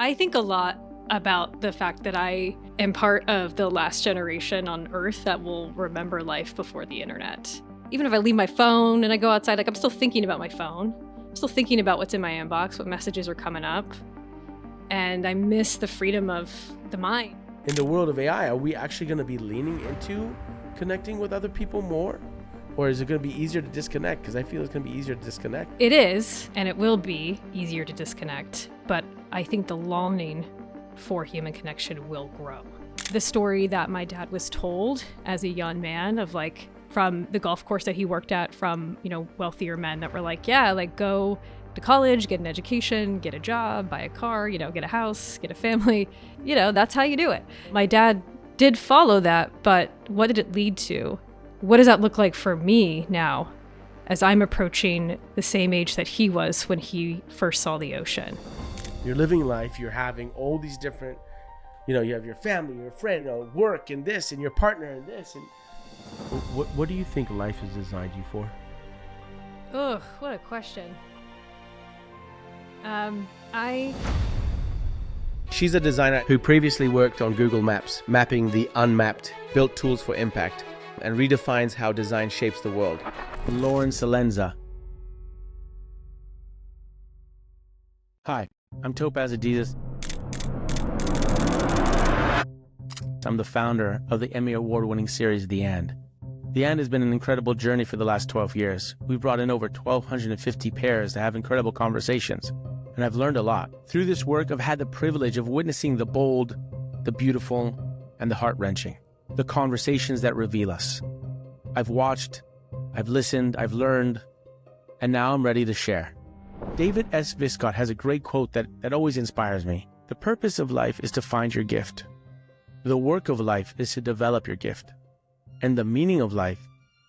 I think a lot about the fact that I am part of the last generation on Earth that will remember life before the internet. Even if I leave my phone and I go outside, I'm still thinking about my phone. I'm still thinking about what's in my inbox, what messages are coming up. And I miss the freedom of the mind. In the world of AI, are we actually going to be leaning into connecting with other people more? Or is it going to be easier to disconnect? Because I feel it's going to be easier to disconnect. It is, and it will be easier to disconnect. But I think the longing for human connection will grow. The story that my dad was told as a young man of from the golf course that he worked at from, wealthier men that were go to college, get an education, get a job, buy a car, get a house, get a family, that's how you do it. My dad did follow that, but what did it lead to? What does that look like for me now as I'm approaching the same age that he was when he first saw the ocean? You're living life, you're having all these different, you have your family, your friend, work and this, and your partner and this. And what do you think life has designed you for? Ugh, what a question. She's a designer who previously worked on Google Maps, mapping the unmapped, built tools for impact, and redefines how design shapes the world. Lauren Celenza. Hi, I'm Topaz and I'm the founder of the Emmy Award-winning series, The And. The And has been an incredible journey for the last 12 years. We've brought in over 1,250 pairs to have incredible conversations, and I've learned a lot. Through this work, I've had the privilege of witnessing the bold, the beautiful, and the heart-wrenching, the conversations that reveal us. I've watched, I've listened, I've learned, and now I'm ready to share. David S. Viscott has a great quote that always inspires me. The purpose of life is to find your gift. The work of life is to develop your gift. And the meaning of life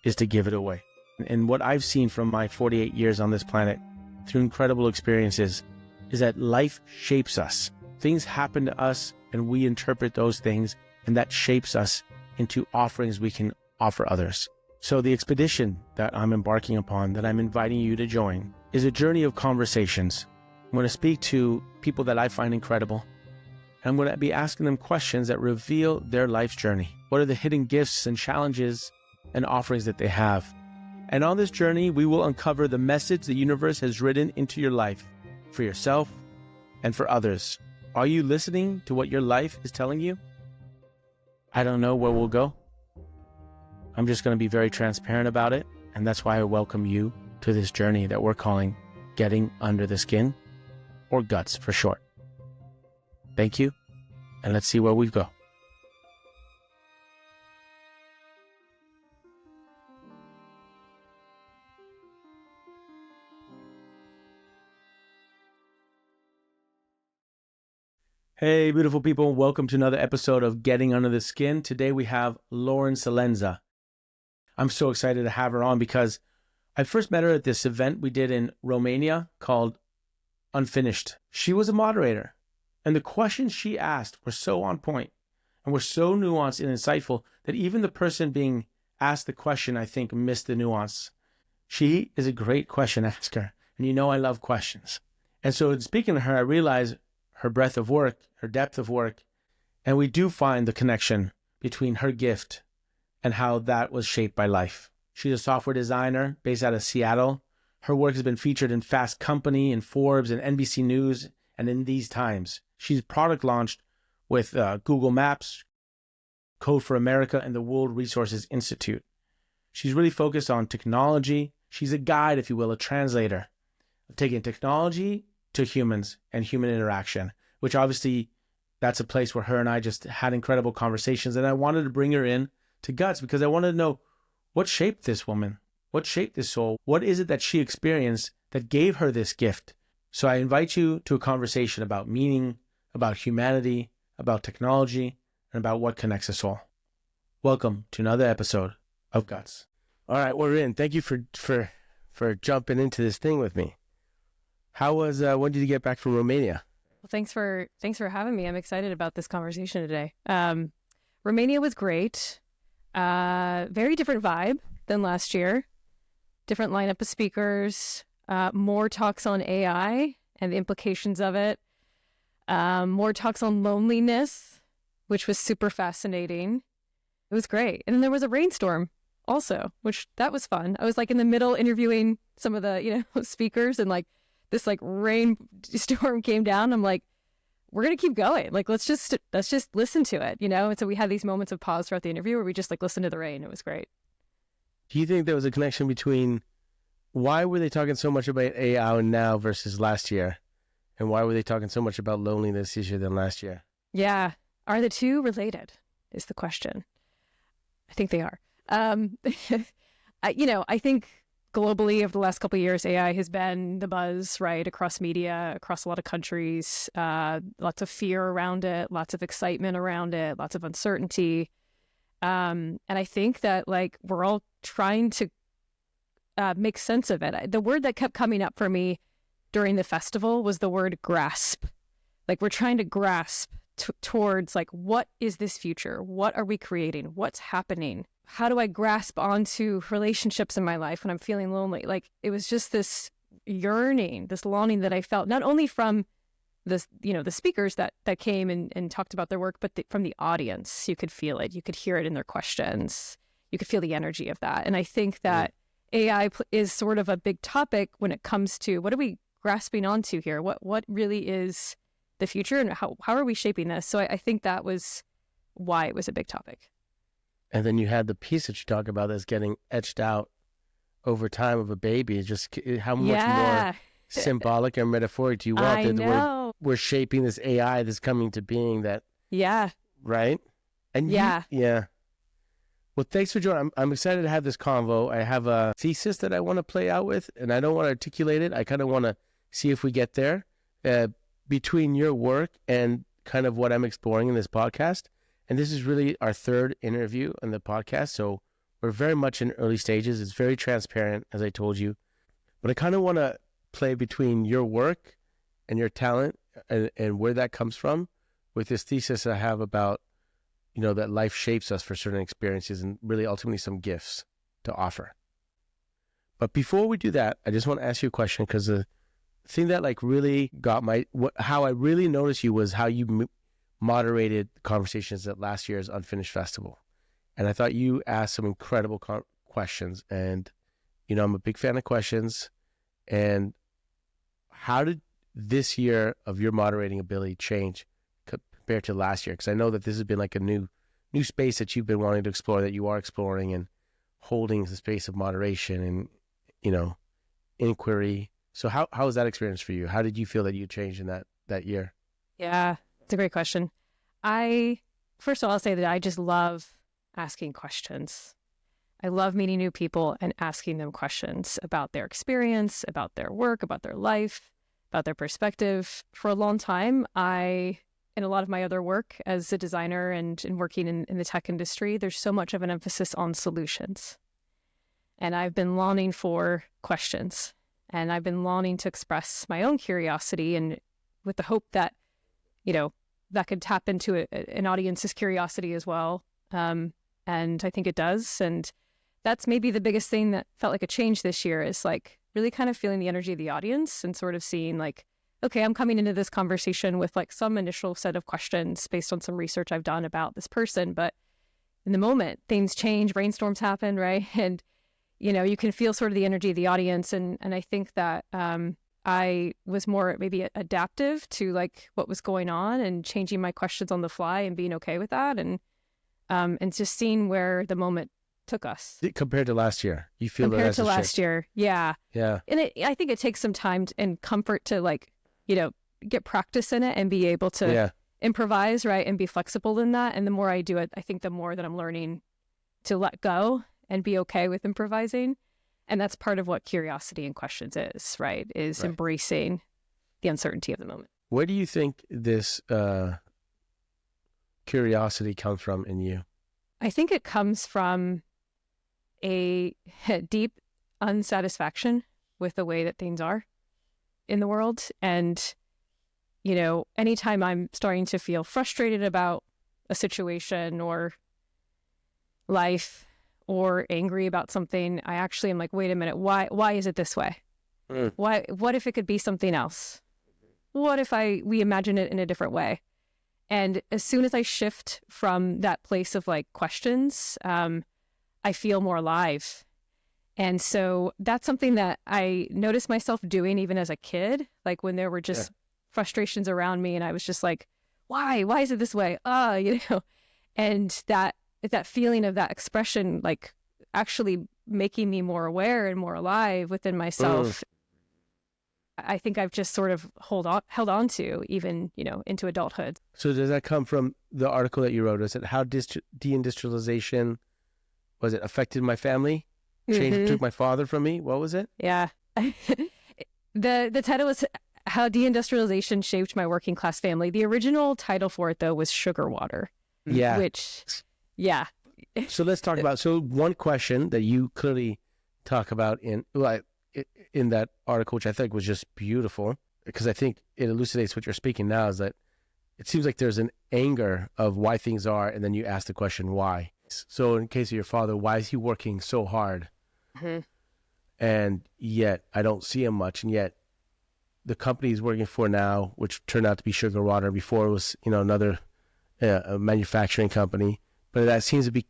is to give it away. And what I've seen from my 48 years on this planet, through incredible experiences, is that life shapes us. Things happen to us, and we interpret those things, and that shapes us into offerings we can offer others. So the expedition that I'm embarking upon, that I'm inviting you to join, is a journey of conversations. I'm going to speak to people that I find incredible. I'm going to be asking them questions that reveal their life's journey. What are the hidden gifts and challenges and offerings that they have? And on this journey, we will uncover the message the universe has written into your life, for yourself and for others. Are you listening to what your life is telling you? I don't know where we'll go. I'm just going to be very transparent about it. And that's why I welcome you to this journey that we're calling Getting Under the Skin, or GUTS for short. Thank you, and let's see where we go. Hey, beautiful people. Welcome to another episode of Getting Under the Skin. Today we have Lauren Celenza. I'm so excited to have her on because I first met her at this event we did in Romania called Unfinished. She was a moderator. And the questions she asked were so on point and were so nuanced and insightful that even the person being asked the question, I think, missed the nuance. She is a great question asker, and I love questions. And so speaking to her, I realized her breadth of work, her depth of work, and we do find the connection between her gift and how that was shaped by life. She's a software designer based out of Seattle. Her work has been featured in Fast Company, in Forbes, and NBC News, and in These Times. She's product launched with Google Maps, Code for America, and the World Resources Institute. She's really focused on technology. She's a guide, if you will, a translator of taking technology to humans and human interaction, which obviously that's a place where her and I just had incredible conversations. And I wanted to bring her in to GUTS because I wanted to know what shaped this woman, what shaped this soul, what is it that she experienced that gave her this gift. So I invite you to a conversation about meaning, about humanity, about technology, and about what connects us all. Welcome to another episode of GUTS. All right, we're in. Thank you for jumping into this thing with me. How was when did you get back from Romania? Well, thanks for having me. I'm excited about this conversation today. Romania was great. Very different vibe than last year. Different lineup of speakers. More talks on AI and the implications of it. More talks on loneliness, which was super fascinating. It was great. And then there was a rainstorm also, which that was fun. I was like in the middle interviewing some of the, speakers, and like this like rainstorm came down. I'm like, we're going to keep going. Like, let's just listen to it, And so we had these moments of pause throughout the interview where we just like listened to the rain. It was great. Do you think there was a connection between why were they talking so much about AI now versus last year? And why were they talking so much about loneliness this year than last year? Yeah. Are the two related is the question. I think they are. I think globally over the last couple of years, AI has been the buzz, right, across media, across a lot of countries, lots of fear around it, lots of excitement around it, lots of uncertainty. And I think that like we're all trying to make sense of it. The word that kept coming up for me during the festival was the word grasp. Like we're trying to grasp towards like, what is this future? What are we creating? What's happening? How do I grasp onto relationships in my life when I'm feeling lonely? Like it was just this yearning, this longing that I felt, not only from the speakers that came and talked about their work, but from the audience. You could feel it. You could hear it in their questions. You could feel the energy of that. And I think that AI is sort of a big topic when it comes to what are we grasping onto here? What really is the future, and how are we shaping this? So I think that was why it was a big topic. And then you had the piece that you talk about that's getting etched out over time of a baby. Just how much more symbolic or metaphoric do you want? I know. We're shaping this AI that's coming to being that. Yeah. Right? And yeah. Well, thanks for joining. I'm excited to have this convo. I have a thesis that I want to play out with, and I don't want to articulate it. I kind of want to see if we get there between your work and kind of what I'm exploring in this podcast. And this is really our third interview on the podcast. So we're very much in early stages. It's very transparent, as I told you. But I kind of want to play between your work and your talent and where that comes from with this thesis I have about, that life shapes us for certain experiences and really ultimately some gifts to offer. But before we do that, I just want to ask you a question, because the thing that like really got how I really noticed you was how you moderated conversations at last year's Unfinished Festival. And I thought you asked some incredible questions. And, I'm a big fan of questions. And how did this year of your moderating ability change compared to last year? Because I know that this has been like a new space that you've been wanting to explore, that you are exploring and holding the space of moderation and, inquiry. So how was that experience for you? How did you feel that you changed in that year? Yeah, it's a great question. First of all, I'll say that I just love asking questions. I love meeting new people and asking them questions about their experience, about their work, about their life, about their perspective. For a long time, in a lot of my other work as a designer and working in the tech industry, there's so much of an emphasis on solutions. And I've been longing for questions. And I've been longing to express my own curiosity, and with the hope that, that could tap into an audience's curiosity as well. And I think it does. And that's maybe the biggest thing that felt like a change this year, is like really kind of feeling the energy of the audience and sort of seeing like, okay, I'm coming into this conversation with like some initial set of questions based on some research I've done about this person. But in the moment, things change, brainstorms happen, right? And, you can feel sort of the energy of the audience. And I think that I was more maybe adaptive to like what was going on and changing my questions on the fly and being okay with that. And just seeing where the moment took us. Compared to last year, you feel compared that to last year. Yeah. Yeah. And I think it takes some time and comfort to like, get practice in it and be able to improvise, right? And be flexible in that. And the more I do it, I think the more that I'm learning to let go and be okay with improvising. And that's part of what curiosity and questions is, right? Is embracing the uncertainty of the moment. Where do you think this curiosity comes from in you? I think it comes from a deep unsatisfaction with the way that things are in the world. And, anytime I'm starting to feel frustrated about a situation or life or angry about something, I actually am like, wait a minute, why is it this way? What if it could be something else? what if we imagine it in a different way? And as soon as I shift from that place of like questions, I feel more alive. And so that's something that I noticed myself doing even as a kid, like when there were just frustrations around me and I was just like, why is it this way? And that feeling of that expression, like actually making me more aware and more alive within myself. I think I've just sort of held on to even, into adulthood. So does that come from the article that you wrote? Is it how deindustrialization, was it affected my family? Took my father from me? What was it? Yeah. The title was How Deindustrialization Shaped My Working Class Family. The original title for it, though, was Sugar Water. Yeah. So let's talk about, one question that you clearly talk about in that article, which I think was just beautiful, because I think it elucidates what you're speaking now, is that it seems like there's an anger of why things are, and then you ask the question, why? So in case of your father, why is he working so hard? And yet I don't see him much, and yet the company he's working for now, which turned out to be Sugar Water, before it was another a manufacturing company, but that seems to be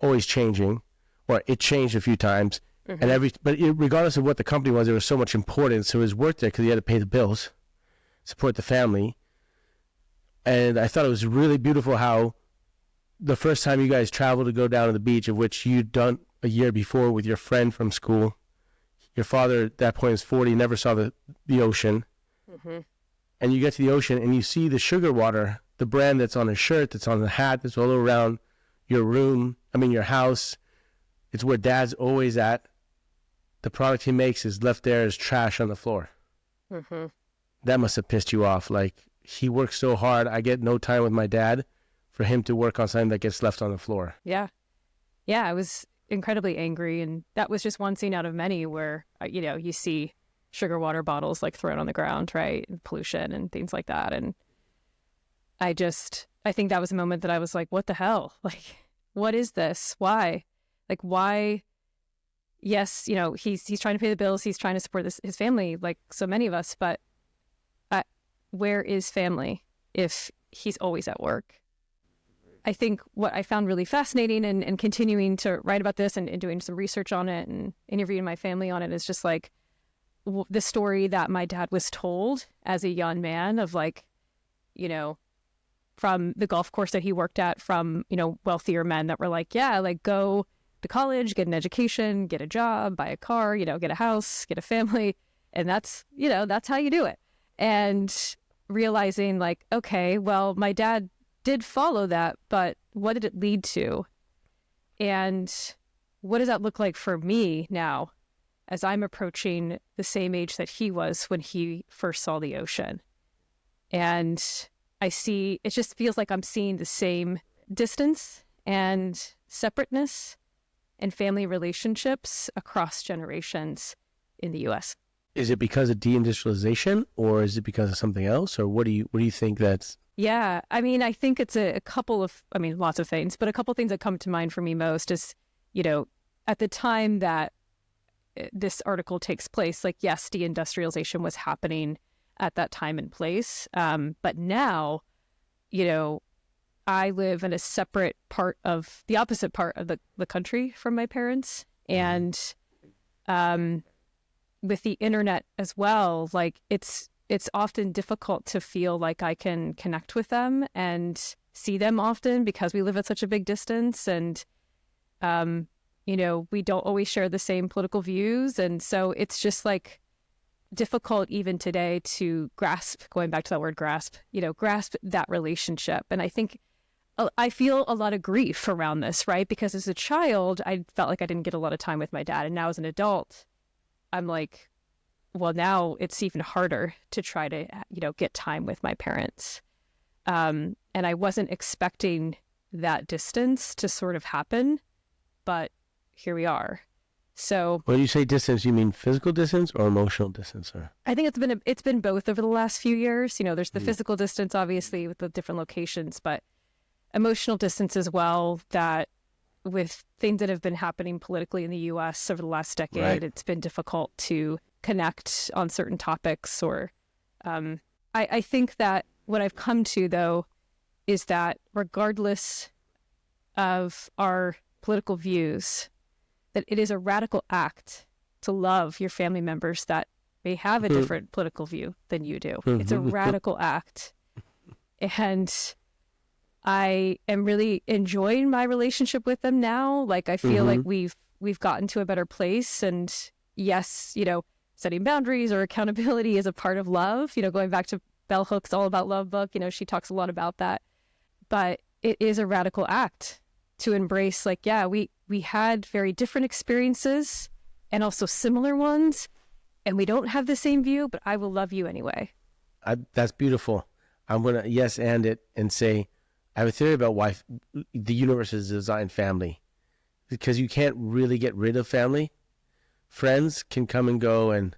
always changing, or it changed a few times. Regardless of what the company was, there was so much importance to his work there because he had to pay the bills, support the family. And I thought it was really beautiful how the first time you guys traveled to go down to the beach, of which you'd done a year before with your friend from school, your father at that point was 40, never saw the ocean. And you get to the ocean and you see the Sugar Water, the brand that's on his shirt, that's on the hat, that's all around your house. It's where Dad's always at. The product he makes is left there as trash on the floor. That must have pissed you off. Like, he works so hard, I get no time with my dad for him to work on something that gets left on the floor. Yeah, I was incredibly angry, and that was just one scene out of many where, you see sugar water bottles like thrown on the ground, right? And pollution and things like that. And I think that was a moment that I was like, what the hell? Like, what is this? Why? Like, why? Yes, he's trying to pay the bills. He's trying to support his family, like so many of us. But where is family if he's always at work? I think what I found really fascinating and continuing to write about this and doing some research on it and interviewing my family on it is just like the story that my dad was told as a young man of like, from the golf course that he worked at, from, wealthier men that were like, yeah, like go to college, get an education, get a job, buy a car, get a house, get a family. And that's how you do it. And realizing like, okay, well, my dad did follow that, but what did it lead to? And what does that look like for me now as I'm approaching the same age that he was when he first saw the ocean? And it just feels like I'm seeing the same distance and separateness and family relationships across generations in the U.S. Is it because of deindustrialization, or is it because of something else? Or what do you think that's... Yeah, I think it's a couple of, lots of things, but a couple of things that come to mind for me most is, at the time that this article takes place, like, yes, deindustrialization was happening at that time and place. But now, I live in a separate part of the opposite part of the country from my parents. And with the internet as well, like it's often difficult to feel like I can connect with them and see them often because we live at such a big distance, and we don't always share the same political views. And so it's just like difficult even today to grasp, going back to that word grasp that relationship. And I think I feel a lot of grief around this, right? Because as a child, I felt like I didn't get a lot of time with my dad. And now as an adult, I'm like, well, now it's even harder to try to, get time with my parents. And I wasn't expecting that distance to sort of happen, but here we are. So when you say distance, you mean physical distance or emotional distance? Or? I think it's been both over the last few years. There's the physical distance, obviously, with the different locations, but emotional distance as well, that with things that have been happening politically in the U.S. over the last decade, It's been difficult to connect on certain topics, or I think that what I've come to, though, is that regardless of our political views, that it is a radical act to love your family members that may have a different political view than you do. It's a radical act. And I am really enjoying my relationship with them now. Like, I feel like we've gotten to a better place. And yes, you know, setting boundaries or accountability is a part of love. You know, going back to Bell Hook's All About Love book, you know, she talks a lot about that. But it is a radical act to embrace, like, yeah, we had very different experiences and also similar ones, and we don't have the same view, but I will love you anyway. That's beautiful. I'm going to yes and it and say, I have a theory about why the universe is designed family. Because you can't really get rid of family. Friends can come and go, and,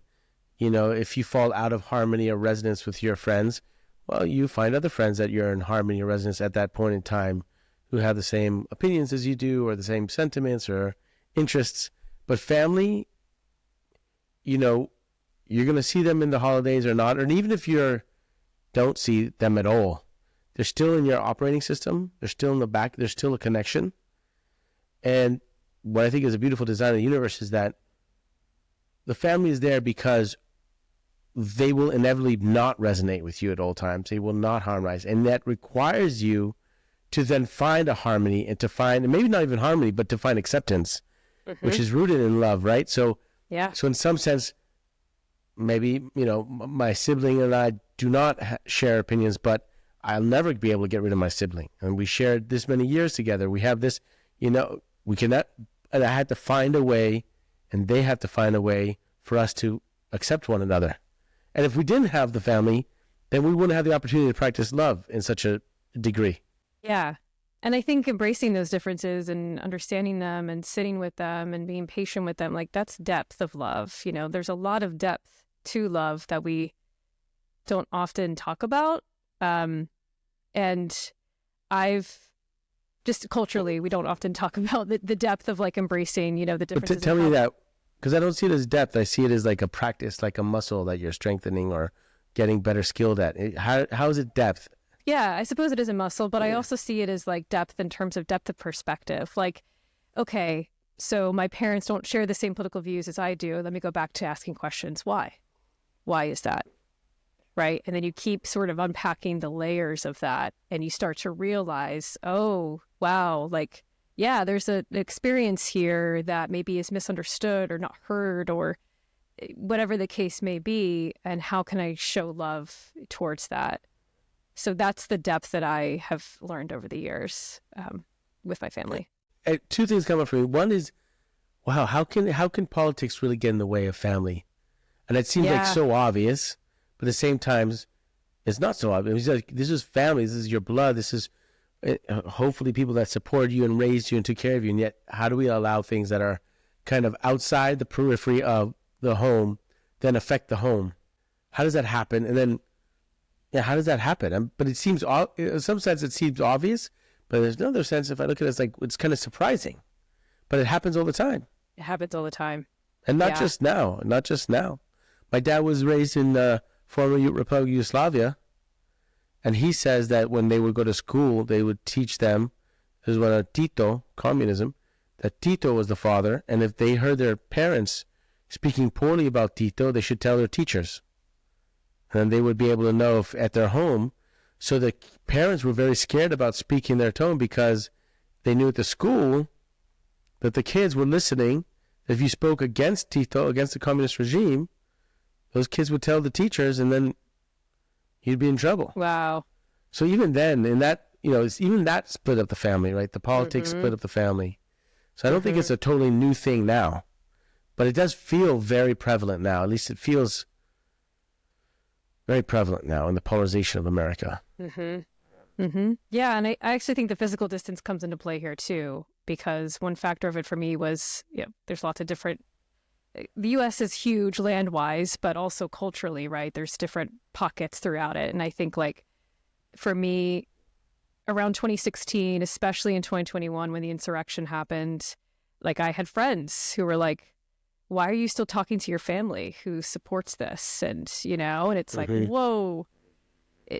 you know, if you fall out of harmony or resonance with your friends, well, you find other friends that you're in harmony or resonance at that point in time who have the same opinions as you do or the same sentiments or interests. But family, you know, you're going to see them in the holidays or not. And even if you don't see them at all, they're still in your operating system. They're still in the back. There's still a connection. And what I think is a beautiful design of the universe is that the family is there because they will inevitably not resonate with you at all times. They will not harmonize. And that requires you to then find a harmony and to find, and maybe not even harmony, but to find acceptance, which is rooted in love, right? So, yeah. So in some sense, maybe, you know, my sibling and I do not share opinions, but I'll never be able to get rid of my sibling. And we shared this many years together. We have this, you know, we cannot, and I had to find a way, and they have to find a way for us to accept one another. And if we didn't have the family, then we wouldn't have the opportunity to practice love in such a degree. Yeah. And I think embracing those differences and understanding them and sitting with them and being patient with them, like, that's depth of love. You know, there's a lot of depth to love that we don't often talk about. And I've just culturally, we don't often talk about the depth of, like, embracing, you know, the differences. But tell me that, because I don't see it as depth. I see it as like a practice, like a muscle that you're strengthening or getting better skilled at. How is it depth? Yeah, I suppose it is a muscle, but I also see it as, like, depth in terms of depth of perspective. Like, okay, so my parents don't share the same political views as I do. Let me go back to asking questions. Why? Why is that? Right? And then you keep sort of unpacking the layers of that, and you start to realize, oh, wow, like, yeah, there's an experience here that maybe is misunderstood or not heard or whatever the case may be, and how can I show love towards that? So that's the depth that I have learned over the years with my family. Two things come up for me. One is, wow, how can politics really get in the way of family? And it seems like so obvious, but at the same time, it's not so obvious. Like, this is family. This is your blood. This is hopefully people that support you and raised you and took care of you. And yet, how do we allow things that are kind of outside the periphery of the home then affect the home? How does that happen? And then, yeah, how does that happen? But it seems, in some sense, it seems obvious. But there's another sense, if I look at it, it's like, it's kind of surprising. But it happens all the time. It happens all the time. And not just now. Not just now. My dad was raised in former Republic of Yugoslavia. And he says that when they would go to school, they would teach them, this is when Tito, communism, that Tito was the father. And if they heard their parents speaking poorly about Tito, they should tell their teachers. And they would be able to know if at their home. So the parents were very scared about speaking their tone because they knew at the school that the kids were listening. If you spoke against Tito, against the communist regime, those kids would tell the teachers, and then you'd be in trouble. Wow. So even then, in that, you know, it's even that split up the family, right? The politics split up the family. So I don't think it's a totally new thing now, but it does feel very prevalent now. At least it feels very prevalent now in the polarization of America. Yeah, and I actually think the physical distance comes into play here too, because one factor of it for me was, you know, there's lots of different, the U.S. is huge land-wise, but also culturally, right? There's different pockets throughout it. And I think, like, for me, around 2016, especially in 2021, when the insurrection happened, like, I had friends who were like, why are you still talking to your family who supports this? And, you know, and it's like, whoa,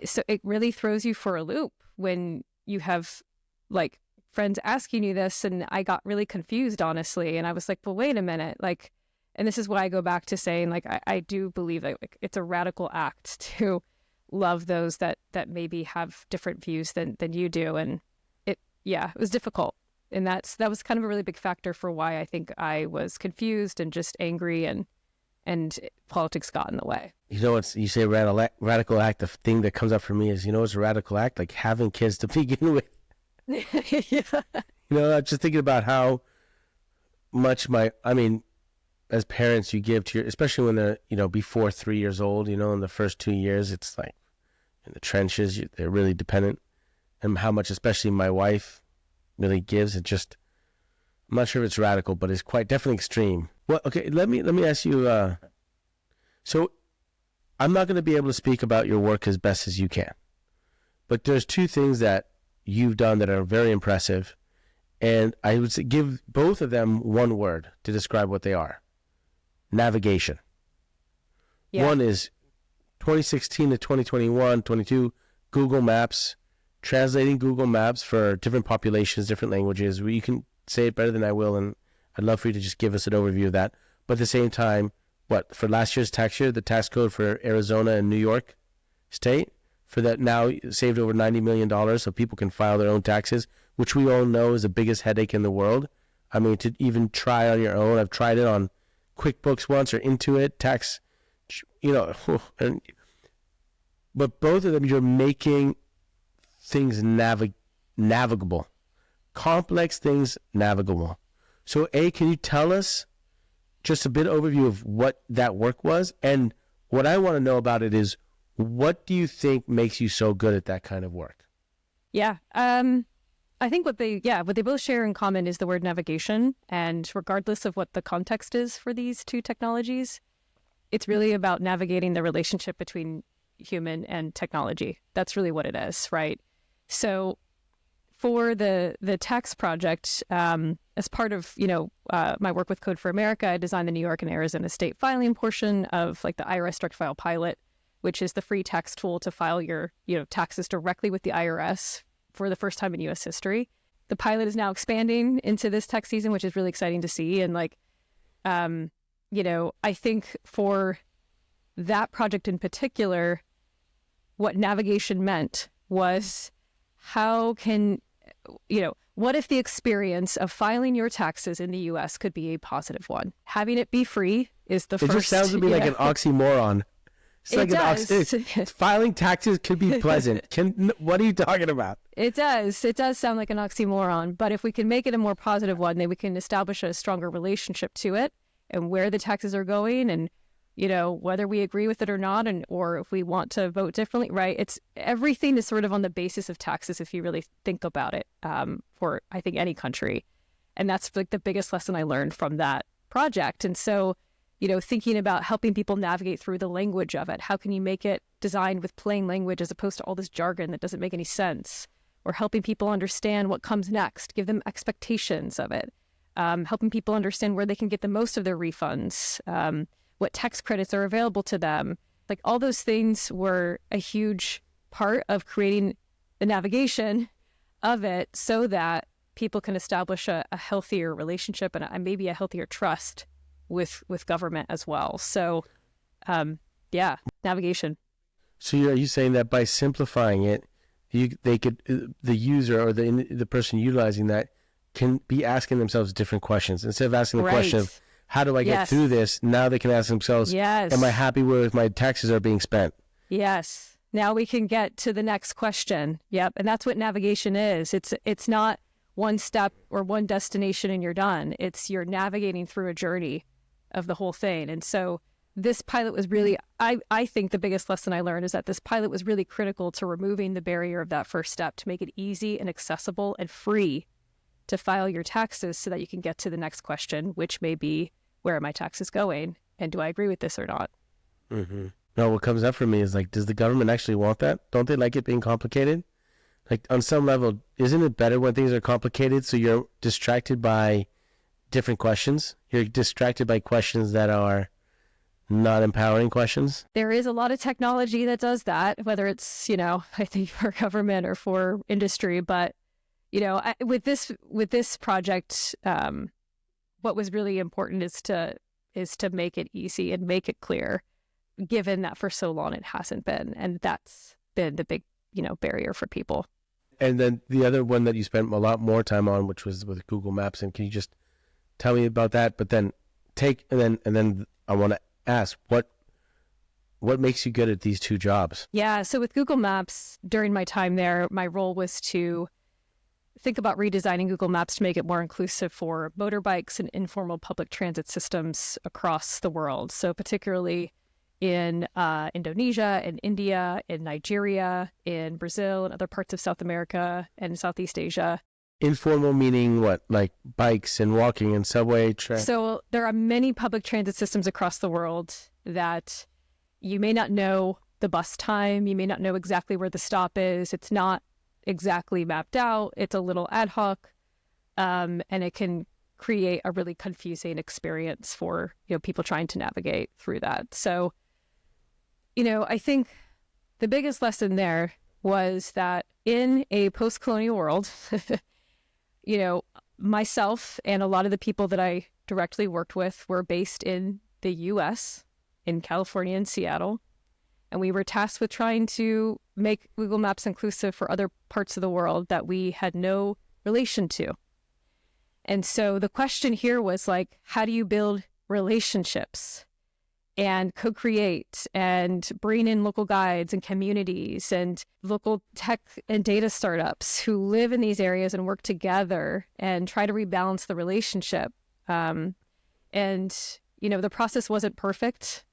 So it really throws you for a loop when you have like friends asking you this. And I got really confused, honestly. And I was like, well, wait a minute. Like, and this is why I go back to saying, like, I do believe that like, it's a radical act to love those that maybe have different views than you do. And it was difficult. And that was kind of a really big factor for why I think I was confused and just angry, and politics got in the way. You know, you say radical act. The thing that comes up for me is, you know, it's a radical act, like having kids to begin with. Yeah. You know, I'm just thinking about how much as parents, you give to especially when they're, you know, before 3 years old, you know, in the first 2 years, it's like in the trenches, they're really dependent, and how much, especially my wife, really gives. I'm not sure if it's radical, but it's definitely extreme. Well, okay, let me ask you, so I'm not going to be able to speak about your work as best as you can, but there's two things that you've done that are very impressive, and I would say give both of them one word to describe what they are. Navigation. Yeah. One is 2016 to 2021, 22, Google Maps, translating Google Maps for different populations, different languages. You can say it better than I will, and I'd love for you to just give us an overview of that. But at the same time, for last year's tax year, the tax code for Arizona and New York State, for that now saved over $90 million so people can file their own taxes, which we all know is the biggest headache in the world. I mean, to even try on your own, I've tried it on QuickBooks once, or Intuit, tax, you know, but both of them, you're making things navigable, complex things navigable. So can you tell us just a bit overview of what that work was? And what I want to know about it is, what do you think makes you so good at that kind of work? Yeah. I think what they both share in common is the word navigation. And regardless of what the context is for these two technologies, it's really about navigating the relationship between human and technology. That's really what it is, right? So for the tax project, as part of, my work with Code for America, I designed the New York and Arizona state filing portion of like the IRS direct file pilot, which is the free tax tool to file your, taxes directly with the IRS for the first time in U.S. history. The pilot is now expanding into this tax season, which is really exciting to see. And I think for that project in particular, what navigation meant was what if the experience of filing your taxes in the U.S. could be a positive one? Having it be free is the first. It just sounds to me like an oxymoron. Filing taxes could be pleasant. What are you talking about? It does. It does sound like an oxymoron. But if we can make it a more positive one, then we can establish a stronger relationship to it and where the taxes are going, and whether we agree with it or not, or if we want to vote differently, right? It's everything is sort of on the basis of taxes if you really think about it, for I think any country. And that's like the biggest lesson I learned from that project. And so, thinking about helping people navigate through the language of it. How can you make it designed with plain language as opposed to all this jargon that doesn't make any sense? Or helping people understand what comes next, give them expectations of it. Helping people understand where they can get the most of their refunds, what tax credits are available to them. Like all those things were a huge part of creating the navigation of it so that people can establish a healthier relationship and maybe a healthier trust with government as well. So, navigation. So are you saying that by simplifying it, the user or the person utilizing that can be asking themselves different questions instead of asking the question of, how do I get through this? Now they can ask themselves, am I happy with my taxes are being spent? Yes. Now we can get to the next question. Yep. And that's what navigation is. It's not one step or one destination and you're done. You're navigating through a journey of the whole thing. And so this pilot was really, I think the biggest lesson I learned is that this pilot was really critical to removing the barrier of that first step to make it easy and accessible and free to file your taxes so that you can get to the next question, which may be, where are my taxes going? And do I agree with this or not? Mm-hmm. No, what comes up for me is like, does the government actually want that? Don't they like it being complicated? Like on some level, isn't it better when things are complicated so you're distracted by different questions? You're distracted by questions that are not empowering questions? There is a lot of technology that does that, whether it's, I think for government or for industry. But, with this project, what was really important is to make it easy and make it clear, given that for so long it hasn't been. And that's been the big, barrier for people. And then the other one that you spent a lot more time on, which was with Google Maps. And can you just tell me about that? But then and then I want to ask, what makes you good at these two jobs? Yeah. So with Google Maps, during my time there, my role was to think about redesigning Google Maps to make it more inclusive for motorbikes and informal public transit systems across the world. So particularly in Indonesia, in India, in Nigeria, in Brazil, and other parts of South America and Southeast Asia. Informal meaning what? Like bikes and walking and subway? So there are many public transit systems across the world that you may not know the bus time. You may not know exactly where the stop is. It's not exactly mapped out. It's a little ad hoc, and it can create a really confusing experience for people trying to navigate through that. So, I think the biggest lesson there was that in a post-colonial world, myself and a lot of the people that I directly worked with were based in the U.S., in California and Seattle. And we were tasked with trying to make Google Maps inclusive for other parts of the world that we had no relation to. And so the question here was like, how do you build relationships and co-create and bring in local guides and communities and local tech and data startups who live in these areas and work together and try to rebalance the relationship. And, the process wasn't perfect.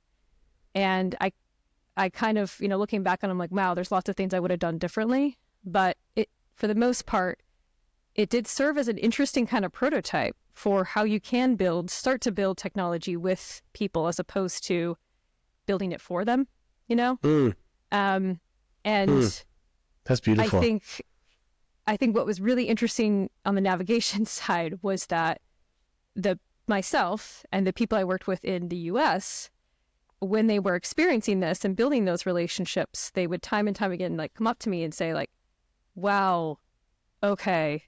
And I kind of, looking back on it, I'm like, wow, there's lots of things I would have done differently. But for the most part, it did serve as an interesting kind of prototype for how you can start to build technology with people as opposed to building it for them, And that's beautiful. I think what was really interesting on the navigation side was that myself and the people I worked with in the US, when they were experiencing this and building those relationships, they would time and time again come up to me and say wow, okay,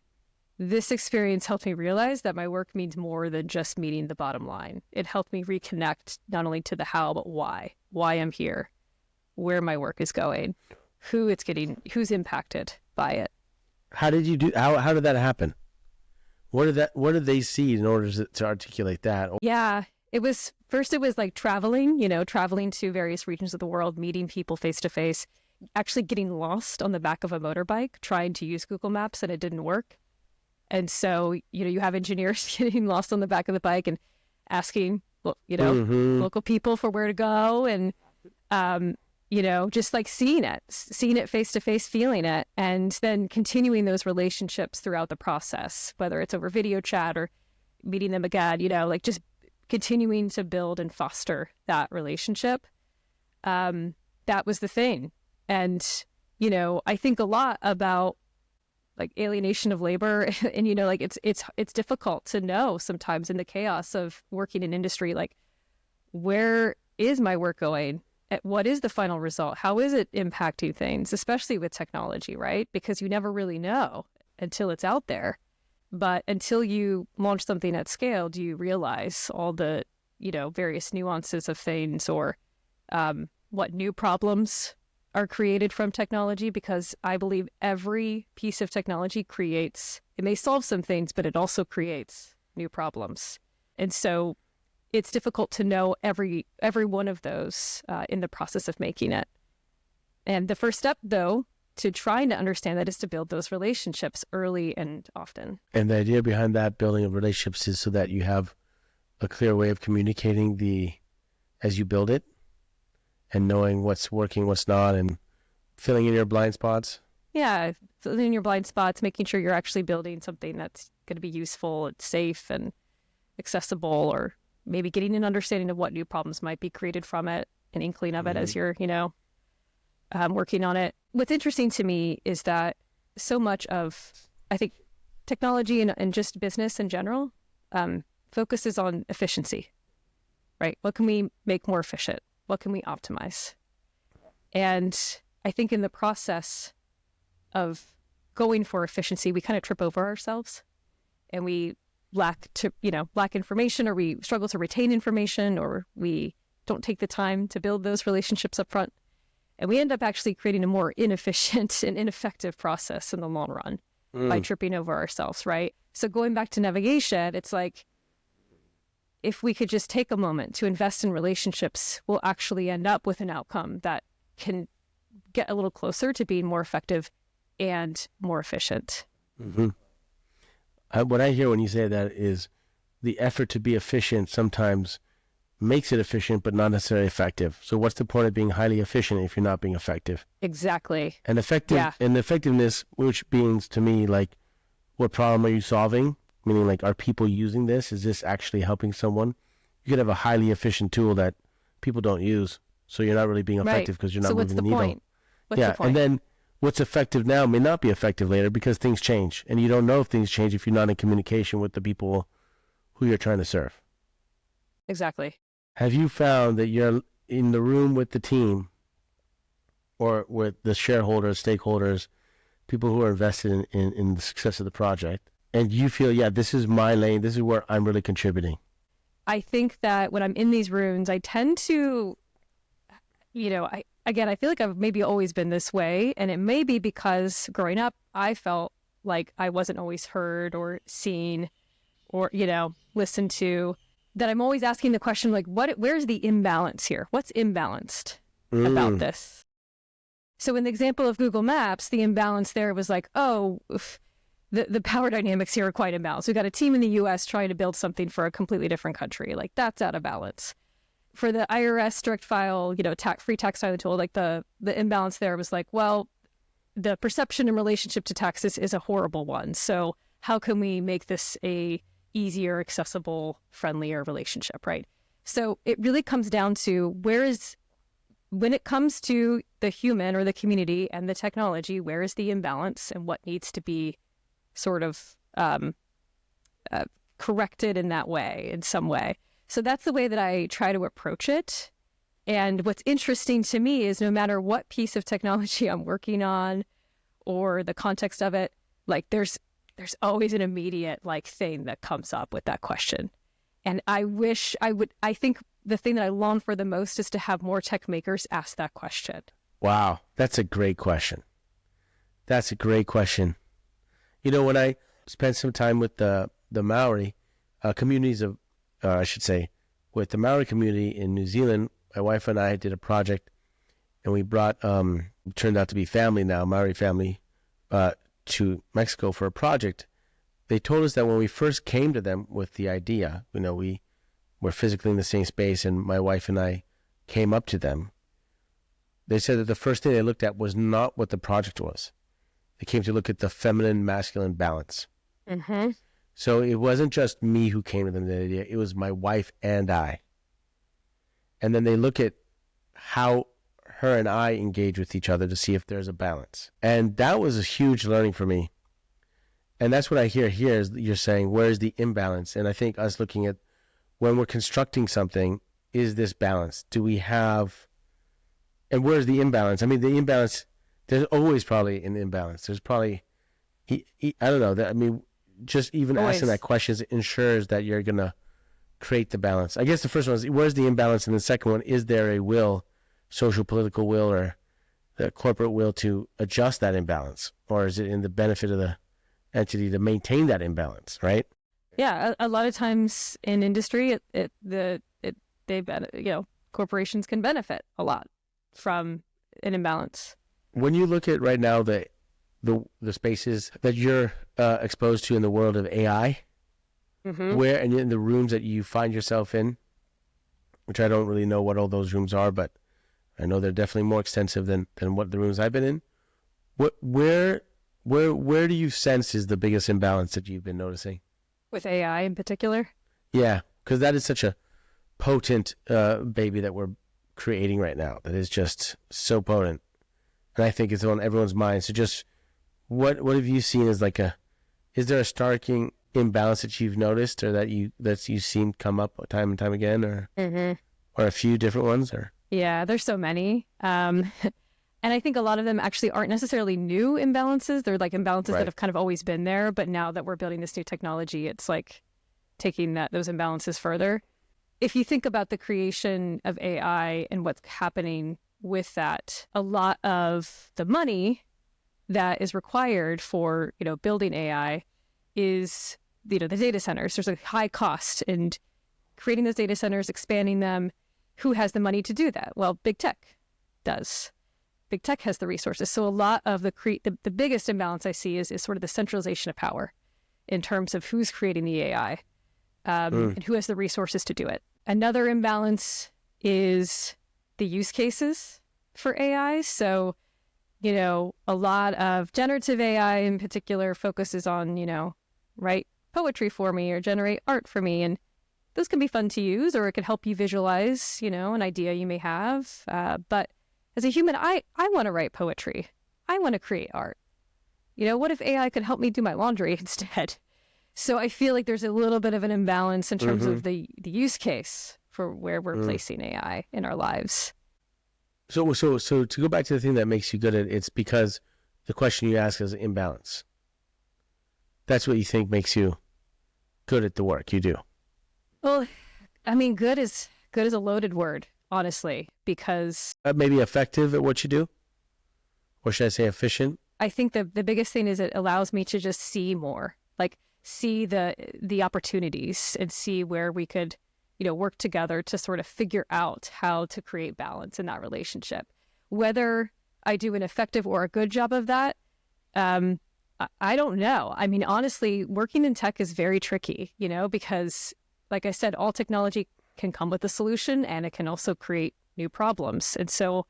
this experience helped me realize that my work means more than just meeting the bottom line. It helped me reconnect not only to the how, but why I'm here, where my work is going, who's impacted by it. How did you how did that happen? What did they see in order to articulate that? Yeah, it was like traveling to various regions of the world, meeting people face to face, actually getting lost on the back of a motorbike, trying to use Google Maps and it didn't work. And so, you have engineers getting lost on the back of the bike and asking, local people for where to go. And, just seeing it face to face, feeling it, and then continuing those relationships throughout the process, whether it's over video chat or meeting them again, just continuing to build and foster that relationship. That was the thing. And, I think a lot about alienation of labor and, it's difficult to know sometimes in the chaos of working in industry, where is my work going? What is the final result? How is it impacting things, especially with technology, right? Because you never really know until it's out there. But until you launch something at scale, do you realize all the, various nuances of things or what new problems are created from technology? Because I believe every piece of technology it may solve some things, but it also creates new problems. And so it's difficult to know every one of those in the process of making it. And the first step, though, to trying to understand that is to build those relationships early and often. And the idea behind that building of relationships is so that you have a clear way of communicating as you build it and knowing what's working, what's not, and filling in your blind spots. Yeah, filling in your blind spots, making sure you're actually building something that's going to be useful and safe and accessible, or maybe getting an understanding of what new problems might be created from it, an inkling of it as you're, working on it. What's interesting to me is that so much of, I think, technology and just business in general focuses on efficiency. right? What can we make more efficient? What can we optimize? And I think in the process of going for efficiency, we kind of trip over ourselves and we lack information, or we struggle to retain information, or we don't take the time to build those relationships up front. And we end up actually creating a more inefficient and ineffective process in the long run by tripping over ourselves, right? So going back to navigation, it's like, if we could just take a moment to invest in relationships, we'll actually end up with an outcome that can get a little closer to being more effective and more efficient. Mm-hmm. What I hear when you say that is the effort to be efficient sometimes makes it efficient, but not necessarily effective. So what's the point of being highly efficient if you're not being effective? Exactly. And effectiveness, which means to me, like, what problem are you solving? Meaning, like, are people using this? Is this actually helping someone? You could have a highly efficient tool that people don't use, so you're not really being effective because you're not moving the needle. Point? What's the point? And then what's effective now may not be effective later because things change, and you don't know if things change if you're not in communication with the people who you're trying to serve. Exactly. Have you found that you're in the room with the team or with the shareholders, stakeholders, people who are invested in the success of the project, and you feel, yeah, this is my lane, this is where I'm really contributing? I think that when I'm in these rooms, I tend to, I feel like I've maybe always been this way. And it may be because growing up, I felt like I wasn't always heard or seen or, listened to, that I'm always asking the question, like, where's the imbalance here? What's imbalanced about this? So in the example of Google Maps, the imbalance there was like, the power dynamics here are quite imbalanced. We've got a team in the US trying to build something for a completely different country. Like, that's out of balance. For the IRS direct file, free tax filing tool, like the imbalance there was like, well, the perception in relationship to taxes is a horrible one. So how can we make this a easier, accessible, friendlier relationship, right? So it really comes down to when it comes to the human or the community and the technology, where is the imbalance and what needs to be sort of corrected in that way, in some way. So that's the way that I try to approach it. And what's interesting to me is no matter what piece of technology I'm working on or the context of it, like there's always an immediate thing that comes up with that question. And I think the thing that I long for the most is to have more tech makers ask that question. Wow, that's a great question. That's a great question. When I spent some time with the Maori communities of, with the Maori community in New Zealand, my wife and I did a project, and we brought, turned out to be family now, Maori family, to Mexico for a project. They told us that when we first came to them with the idea, we were physically in the same space, and my wife and I came up to them. They said that the first thing they looked at was not what the project was. They came to look at the feminine-masculine balance. Mm-hmm. So it wasn't just me who came to them with the idea. It was my wife and I. And then they look at how her and I engage with each other to see if there's a balance. And that was a huge learning for me. And that's what I hear here is you're saying, where's the imbalance? And I think us looking at when we're constructing something, is this balance? Do we have, and where's the imbalance? I mean, the imbalance, there's always probably an imbalance. There's probably, I don't know, just even always. Asking that question ensures that you're going to create the balance. I guess the first one is, where's the imbalance? And the second one, is there a will, social political will or the corporate will to adjust that imbalance? Or is it in the benefit of the entity to maintain that imbalance, right? Yeah, a lot of times in industry, corporations can benefit a lot from an imbalance. When you look at right now the spaces that you're exposed to in the world of AI, mm-hmm. where and in the rooms that you find yourself in, which I don't really know what all those rooms are, but I know they're definitely more extensive than what the rooms I've been in. Where do you sense is the biggest imbalance that you've been noticing? With AI in particular? Yeah, because that is such a potent baby that we're creating right now. That is just so potent. And I think it's on everyone's mind. So just what have you seen as is there a starking imbalance that you've noticed, or that you've seen come up time and time again, or or a few different ones, or? Yeah, there's so many. And I think a lot of them actually aren't necessarily new imbalances. They're like imbalances that have kind of always been there, but now that we're building this new technology, it's like taking those imbalances further. If you think about the creation of AI and what's happening with that, a lot of the money that is required for, building AI is, the data centers. There's a high cost in creating those data centers, expanding them. Who has the money to do that? Well, big tech does. Big tech has the resources. So a lot of the biggest imbalance I see is sort of the centralization of power in terms of who's creating the AI and who has the resources to do it. Another imbalance is the use cases for AI. So, a lot of generative AI in particular focuses on, write poetry for me or generate art for me. And those can be fun to use, or it could help you visualize, an idea you may have. But as a human, I want to write poetry. I want to create art. What if AI could help me do my laundry instead? So I feel like there's a little bit of an imbalance in terms of the use case for where we're placing AI in our lives. So to go back to the thing that makes you good at it, it's because the question you ask is imbalance. That's what you think makes you good at the work you do. Well, I mean, good is a loaded word, honestly, because Maybe effective at what you do, or should I say efficient? I think the biggest thing is it allows me to just see more, like see the opportunities and see where we could, work together to sort of figure out how to create balance in that relationship. Whether I do an effective or a good job of that, I don't know. I mean, honestly, working in tech is very tricky, because like I said, all technology can come with a solution and it can also create new problems. And so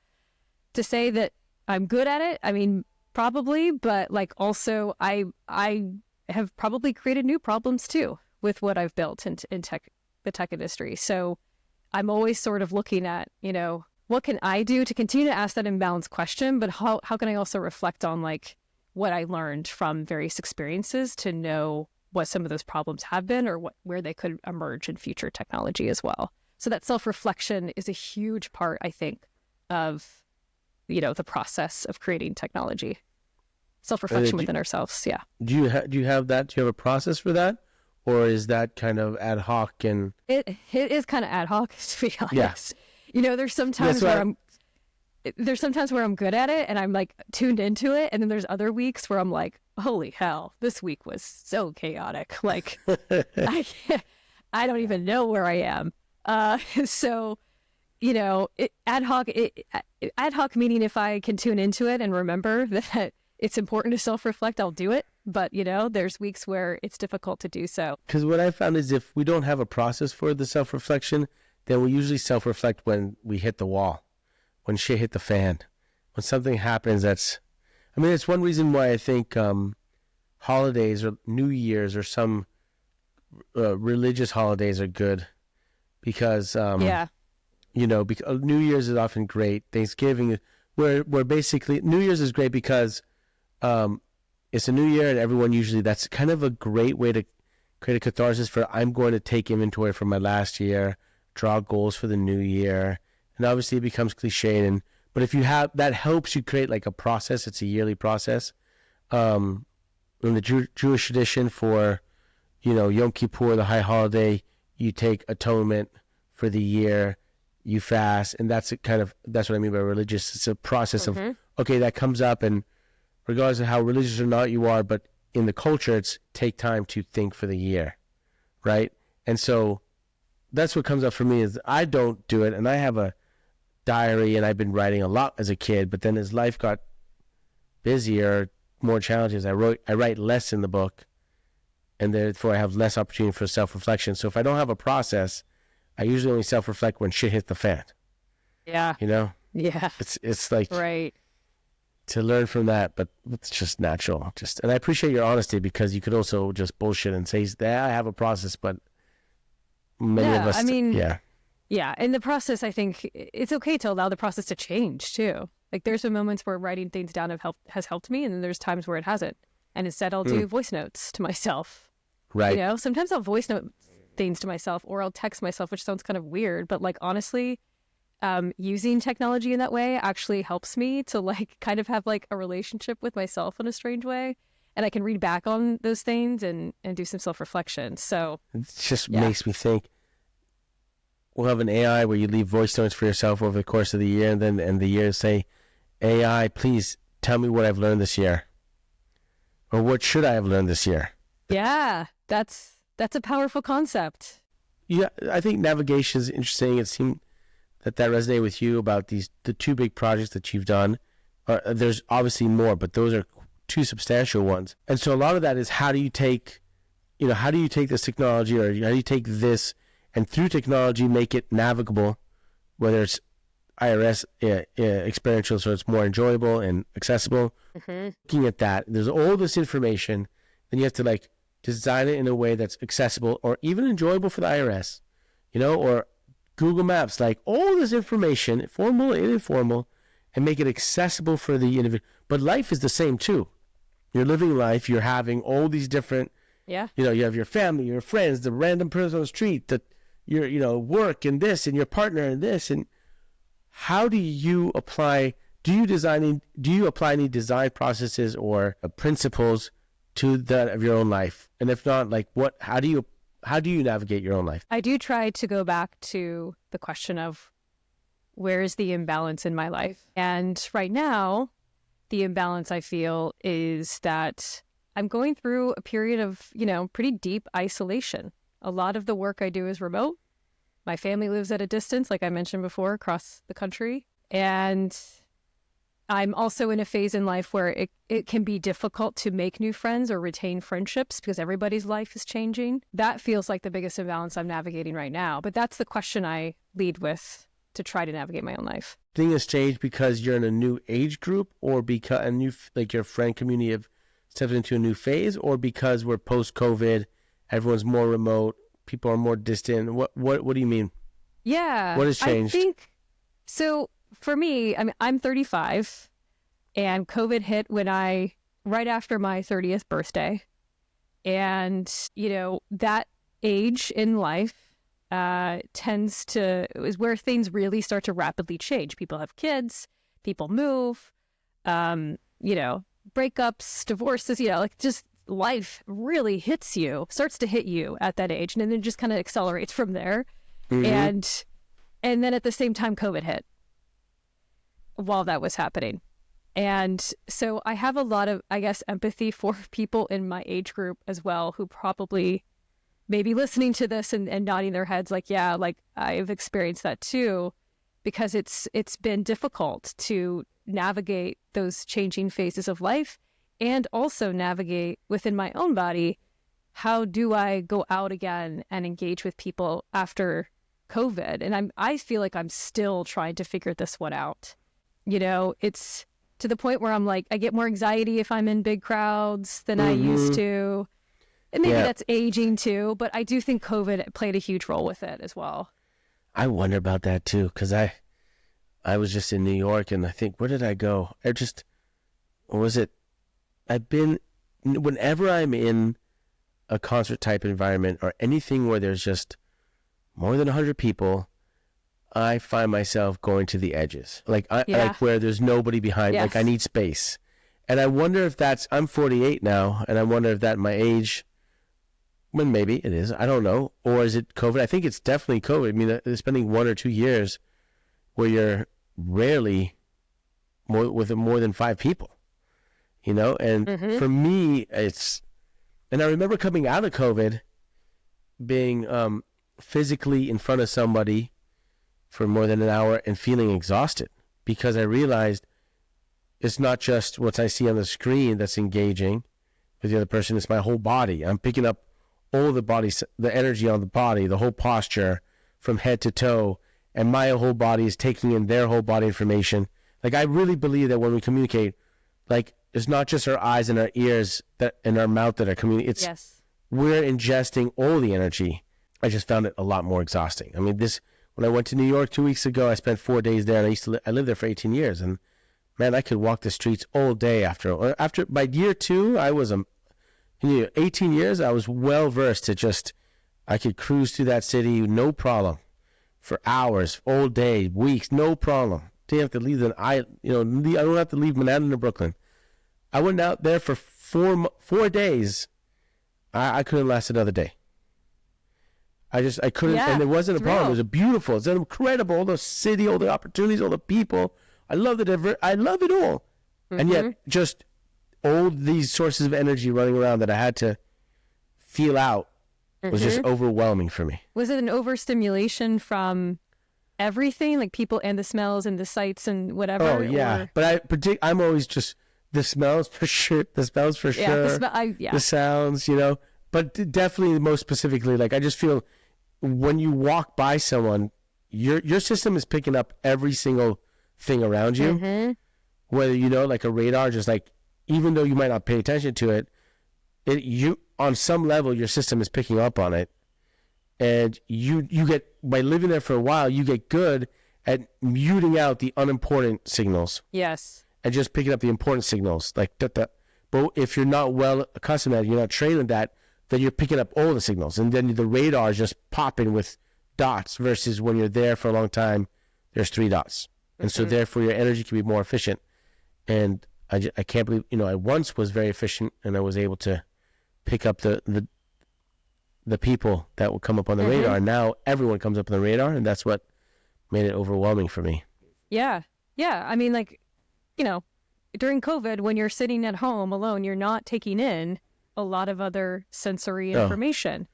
to say that I'm good at it, I mean, probably, but like also I have probably created new problems too with what I've built in the tech industry. So I'm always sort of looking at, what can I do to continue to ask that imbalance question, but how can I also reflect on like what I learned from various experiences to know what some of those problems have been or where they could emerge in future technology as well. So that self-reflection is a huge part, I think, of, the process of creating technology. Self-reflection within ourselves, yeah. Do you have that? Do you have a process for that? Or is that kind of ad hoc? And it is kind of ad hoc, to be honest. Yeah. There's sometimes there's sometimes where I'm good at it and I'm like tuned into it. And then there's other weeks where I'm like, holy hell, this week was so chaotic. Like I don't even know where I am. So, ad hoc meaning if I can tune into it and remember that it's important to self-reflect, I'll do it. But, there's weeks where it's difficult to do so. Because what I found is if we don't have a process for the self-reflection, then we usually self-reflect when we hit the wall, when shit hit the fan, when something happens it's one reason why I think holidays or New Year's or some religious holidays are good because, because New Year's is often great. Thanksgiving, where basically New Year's is great because it's a new year and everyone usually, that's kind of a great way to create a catharsis for I'm going to take inventory from my last year, draw goals for the new year. And obviously it becomes cliche, but if you have, that helps you create like a process. It's a yearly process. In the Jewish tradition for, Yom Kippur, the high holiday, you take atonement for the year, you fast, and that's what I mean by religious. It's a process of, okay, that comes up, and regardless of how religious or not you are, but in the culture, it's take time to think for the year, right? And so that's what comes up for me is I don't do it, and I have a diary, and I've been writing a lot as a kid, but then as life got busier, more challenges, I write less in the book, and therefore I have less opportunity for self-reflection. So if I don't have a process, I usually only self-reflect when shit hits the fan. Yeah. Yeah. It's like right. To learn from that, but it's just natural. And I appreciate your honesty because you could also just bullshit and say that I have a process, but many of us, Yeah, in the process, I think it's okay to allow the process to change too. Like there's been moments where writing things down has helped me, and then there's times where it hasn't. And instead, I'll do voice notes to myself. Right. You know, sometimes I'll voice note things to myself or I'll text myself, which sounds kind of weird, but like honestly, using technology in that way actually helps me to like kind of have like a relationship with myself in a strange way. And I can read back on those things and do some self-reflection. So it just makes me think we'll have an AI where you leave voice notes for yourself over the course of the year, and then the years say, AI, please tell me what I've learned this year. Or what should I have learned this year? yeah, that's a powerful concept. Yeah, I think navigation is interesting. It seemed that resonated with you about the two big projects that you've done. There's obviously more, but those are two substantial ones. And so a lot of that is how do you take this technology, or how do you take this and through technology make it navigable, whether it's IRS experiential, so it's more enjoyable and accessible. Looking at that, there's all this information, then you have to like design it in a way that's accessible or even enjoyable for the IRS, or Google Maps, like all this information, formal and informal, and make it accessible for the individual. But life is the same too. You're living life, you're having all these different, you have your family, your friends, the random person on the street, your work and this, and your partner and this, and how do you apply, do you apply any design processes or principles to that of your own life? And if not, like how do you navigate your own life? I do try to go back to the question of where is the imbalance in my life? And right now, the imbalance I feel is that I'm going through a period of, pretty deep isolation. A lot of the work I do is remote. My family lives at a distance, like I mentioned before, across the country. And I'm also in a phase in life where it can be difficult to make new friends or retain friendships because everybody's life is changing. That feels like the biggest imbalance I'm navigating right now. But that's the question I lead with to try to navigate my own life. Thing has changed because you're in a new age group, or because your friend community have stepped into a new phase, or because we're post-COVID, everyone's more remote, people are more distant. What do you mean? Yeah. What has changed? I think, so for me, I'm 35, and COVID hit right after my 30th birthday. And, that age in life is where things really start to rapidly change. People have kids, people move, breakups, divorces, just life really starts to hit you at that age, and then it just kind of accelerates from there. And then at the same time, COVID hit while that was happening. And so I have a lot of, I guess, empathy for people in my age group as well, who probably maybe listening to this and nodding their heads like, yeah, like I've experienced that too, because it's been difficult to navigate those changing phases of life and also navigate within my own body. How do I go out again and engage with people after COVID? And I feel like I'm still trying to figure this one out. It's to the point where I'm like, I get more anxiety if I'm in big crowds than I used to. And maybe that's aging too, but I do think COVID played a huge role with it as well. I wonder about that too, because I was just in New York, and I think, where did I go? Whenever I'm in a concert type environment or anything where there's just more than 100 people, I find myself going to the edges, like where there's nobody behind. Yes. Like I need space, and I wonder if I'm 48 now, and I wonder if that my age. Well, maybe it is. I don't know. Or is it COVID? I think it's definitely COVID. I mean, spending 1 or 2 years where you're rarely with more than 5 people, And for me, and I remember coming out of COVID, being physically in front of somebody for more than an hour and feeling exhausted, because I realized it's not just what I see on the screen that's engaging with the other person. It's my whole body. I'm picking up all the energy on the body, the whole posture from head to toe, and my whole body is taking in their whole body information. Like, I really believe that when we communicate, like, it's not just our eyes and our ears and our mouth that are communicating. We're ingesting all the energy. I just found it a lot more exhausting. I mean, when I went to New York 2 weeks ago, I spent 4 days there, and I lived there for 18 years, and man, I could walk the streets all day after by year 2, I was And 18 years, I was well versed to just, I could cruise through that city, no problem, for hours, all day, weeks, no problem. Didn't have to leave I don't have to leave Manhattan or Brooklyn. I went out there for 4 days. I couldn't last another day. I couldn't, and it wasn't a problem. It was beautiful. It's incredible. All the city, all the opportunities, all the people. I love I love it all. And yet, just all these sources of energy running around that I had to feel out was just overwhelming for me. Was it an overstimulation from everything, like people and the smells and the sights and whatever? Oh yeah, or... but I'm always just the smells for sure. The smells for sure. The sounds, But definitely, most specifically, like I just feel when you walk by someone, your system is picking up every single thing around you. Whether like a radar, just like even though you might not pay attention to it, you on some level your system is picking up on it, and you get, by living there for a while, you get good at muting out the unimportant signals. Yes. And just picking up the important signals, like that. But if you're not well accustomed to that, you're not trained in that, then you're picking up all the signals, and then the radar is just popping with dots. Versus when you're there for a long time, there's 3 dots, and so therefore your energy can be more efficient. And I can't believe, I once was very efficient, and I was able to pick up the people that would come up on the radar. Now everyone comes up on the radar, and that's what made it overwhelming for me. Yeah. I mean, like, during COVID, when you're sitting at home alone, you're not taking in a lot of other sensory information.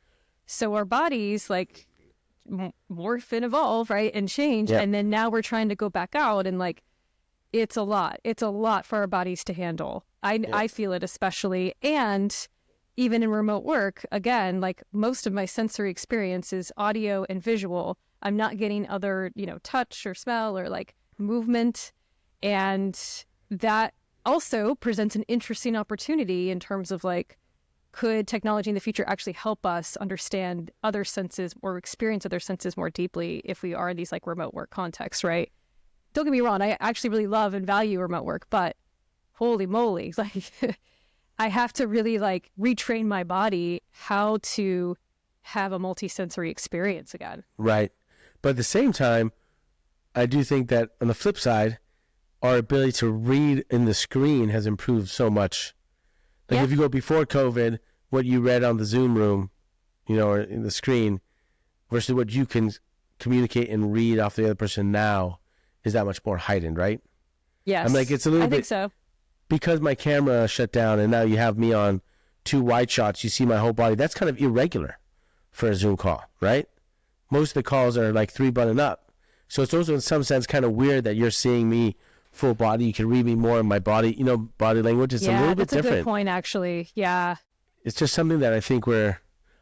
So our bodies, like, morph and evolve, right, and change. Yep. And then now we're trying to go back out, and, like, it's a lot. It's a lot for our bodies to handle. I feel it especially. And even in remote work, again, like, most of my sensory experience is audio and visual. I'm not getting other, touch or smell or, like, movement. And that also presents an interesting opportunity in terms of, like, could technology in the future actually help us understand other senses or experience other senses more deeply if we are in these, like, remote work contexts, right? Don't get me wrong, I actually really love and value remote work, but holy moly, like, I have to really, like, retrain my body how to have a multisensory experience again. Right. But at the same time, I do think that on the flip side, our ability to read in the screen has improved so much. Like, if you go before COVID, what you read on the Zoom room, or in the screen, versus what you can communicate and read off the other person now is that much more heightened, right? Yes. I'm like, it's a little bit... I think so. Because my camera shut down and now you have me on 2 wide shots, you see my whole body. That's kind of irregular for a Zoom call, right? Most of the calls are like 3 button up. So it's also in some sense kind of weird that you're seeing me full body. You can read me more in my body, body language. It's a little bit different. Yeah, that's a good point, actually. Yeah. It's just something that I think and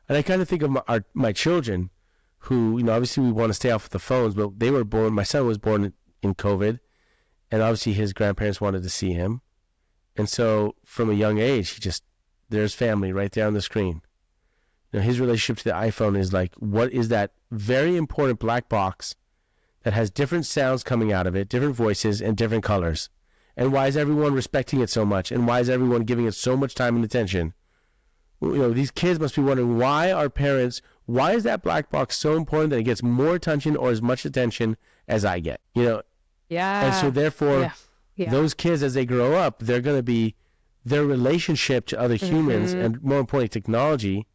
I kind of think of my children who, obviously we want to stay off the phones, but they were born, my son was born in COVID, and obviously his grandparents wanted to see him. And so from a young age, there's family right there on the screen. His relationship to the iPhone is like, what is that very important black box that has different sounds coming out of it, different voices, and different colors? And why is everyone respecting it so much? And why is everyone giving it so much time and attention? These kids must be wondering, why is that black box so important that it gets more attention or as much attention as I get? Yeah. And so therefore, those kids, as they grow up, they're going to be, their relationship to other humans, and more importantly, technology,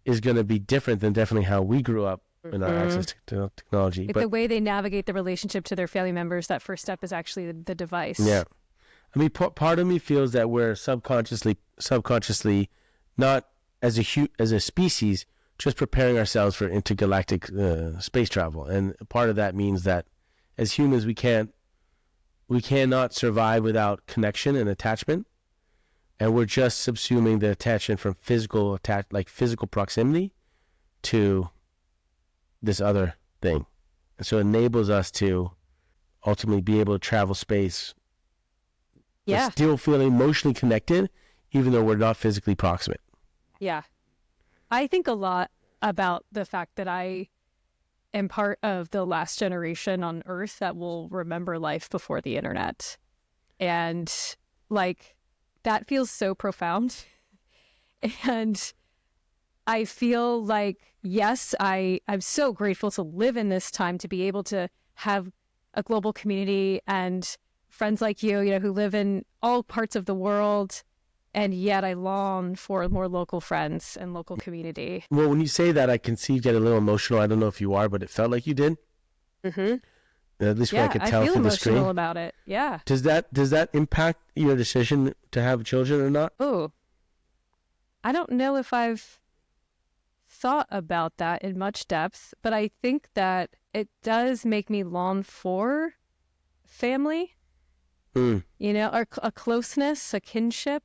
is going to be different than definitely how we grew up in our access to technology. But the way they navigate the relationship to their family members, that first step is actually the device. Yeah. I mean, part of me feels that we're subconsciously, not as a species, just preparing ourselves for intergalactic space travel. And part of that means that as humans, we cannot survive without connection and attachment. And we're just subsuming the attachment from physical proximity to this other thing. And so it enables us to ultimately be able to travel space, but still feeling emotionally connected, even though we're not physically proximate. Yeah. I think a lot about the fact that I am part of the last generation on Earth that will remember life before the internet. And, like, that feels so profound. And I feel like, yes, I'm so grateful to live in this time, to be able to have a global community and friends like you know, who live in all parts of the world. And yet I long for more local friends and local community. Well, when you say that, I can see you get a little emotional. I don't know if you are, but it felt like you did. Mm-hmm. At least what I could tell feel through the screen. emotional about it. Yeah. Does that impact your decision to have children or not? Oh, I don't know if I've thought about that in much depth, but I think that it does make me long for family, you know, or a closeness, a kinship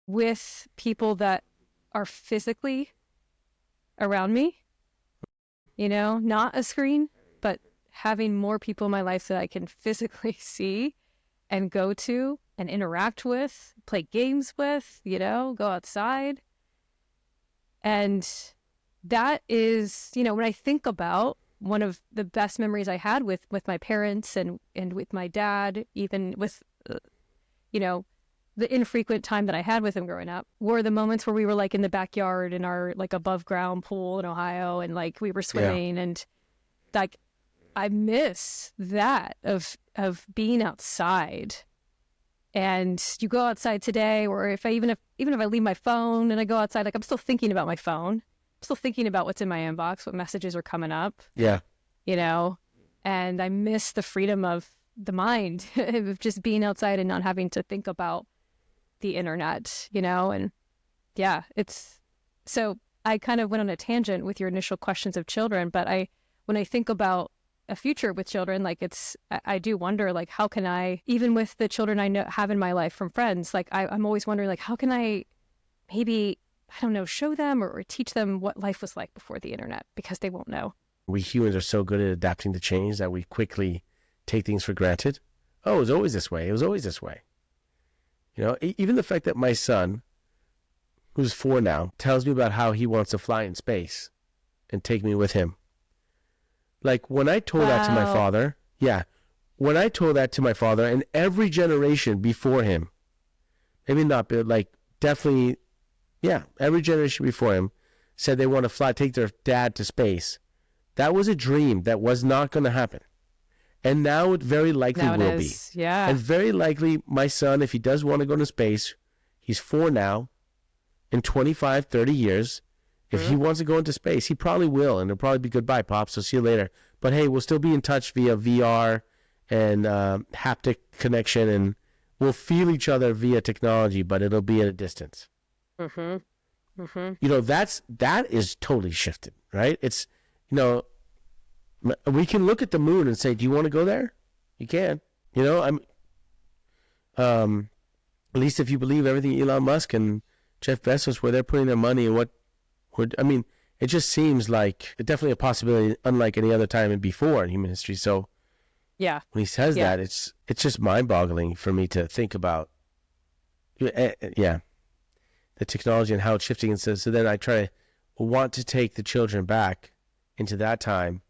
with people that are physically around me, you know, not a screen, but having more people in my life that I can physically see and go to and interact with, play games with, you know, go outside. And that is, you know, when I think about one of the best memories I had with my parents and with my dad, even with, you know, the infrequent time that I had with him growing up, were the moments where we were like in the backyard in our like above ground pool in Ohio, and like we were swimming, and like I miss that of being outside. And you go outside today, or if I even if I leave my phone and I go outside, like I'm still thinking about my phone. I'm still thinking about what's in my inbox, what messages are coming up. Yeah. You know, and I miss the freedom of the mind of just being outside and not having to think about the internet, you know. And yeah, it's so I kind of went on a tangent with your initial questions of children, but when I think about a future with children, like I do wonder, like, how can I, even with the children I have in my life from friends, like I'm always wondering, like, how can I maybe, I don't know, show them or teach them what life was like before the internet, because they won't know. We humans are so good at adapting to change that we quickly take things for granted. Oh, it was always this way. It was always this way. You know, even the fact that my son, who's 4 now, tells me about how he wants to fly in space and take me with him. Like when I told that to my father, when I told that to my father and every generation before him, maybe not, but like definitely, every generation before him said they want to take their dad to space. That was a dream that was not going to happen. And now it very likely will be. Yeah. And very likely my son, if he does want to go to space, he's 4 now, in 25, 30 years, if he wants to go into space, he probably will. And it'll probably be goodbye, Pops. So see you later. But hey, we'll still be in touch via VR and haptic connection. And we'll feel each other via technology, but it'll be at a distance. You know, that is totally shifted, right? It's, you know, we can look at the moon and say, do you want to go there? You can. You know, at least if you believe everything Elon Musk and Jeff Bezos, where they're putting their money and I mean, it just seems like definitely a possibility unlike any other time before in human history. So when he says that, it's just mind-boggling for me to think about, the technology and how it's shifting. And so then I want to take the children back into that time,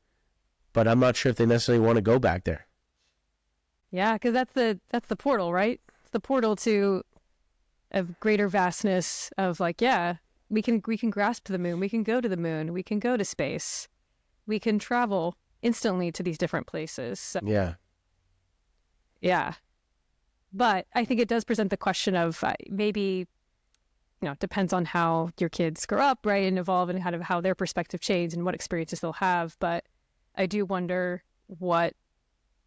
but I'm not sure if they necessarily want to go back there. Yeah, because that's the portal, right? It's the portal to a greater vastness of like, we can grasp the moon, we can go to the moon, we can go to space, we can travel instantly to these different places. So, yeah. But I think it does present the question of maybe, you know, it depends on how your kids grow up, right, and evolve, and kind of how their perspective changes and what experiences they'll have. But I do wonder what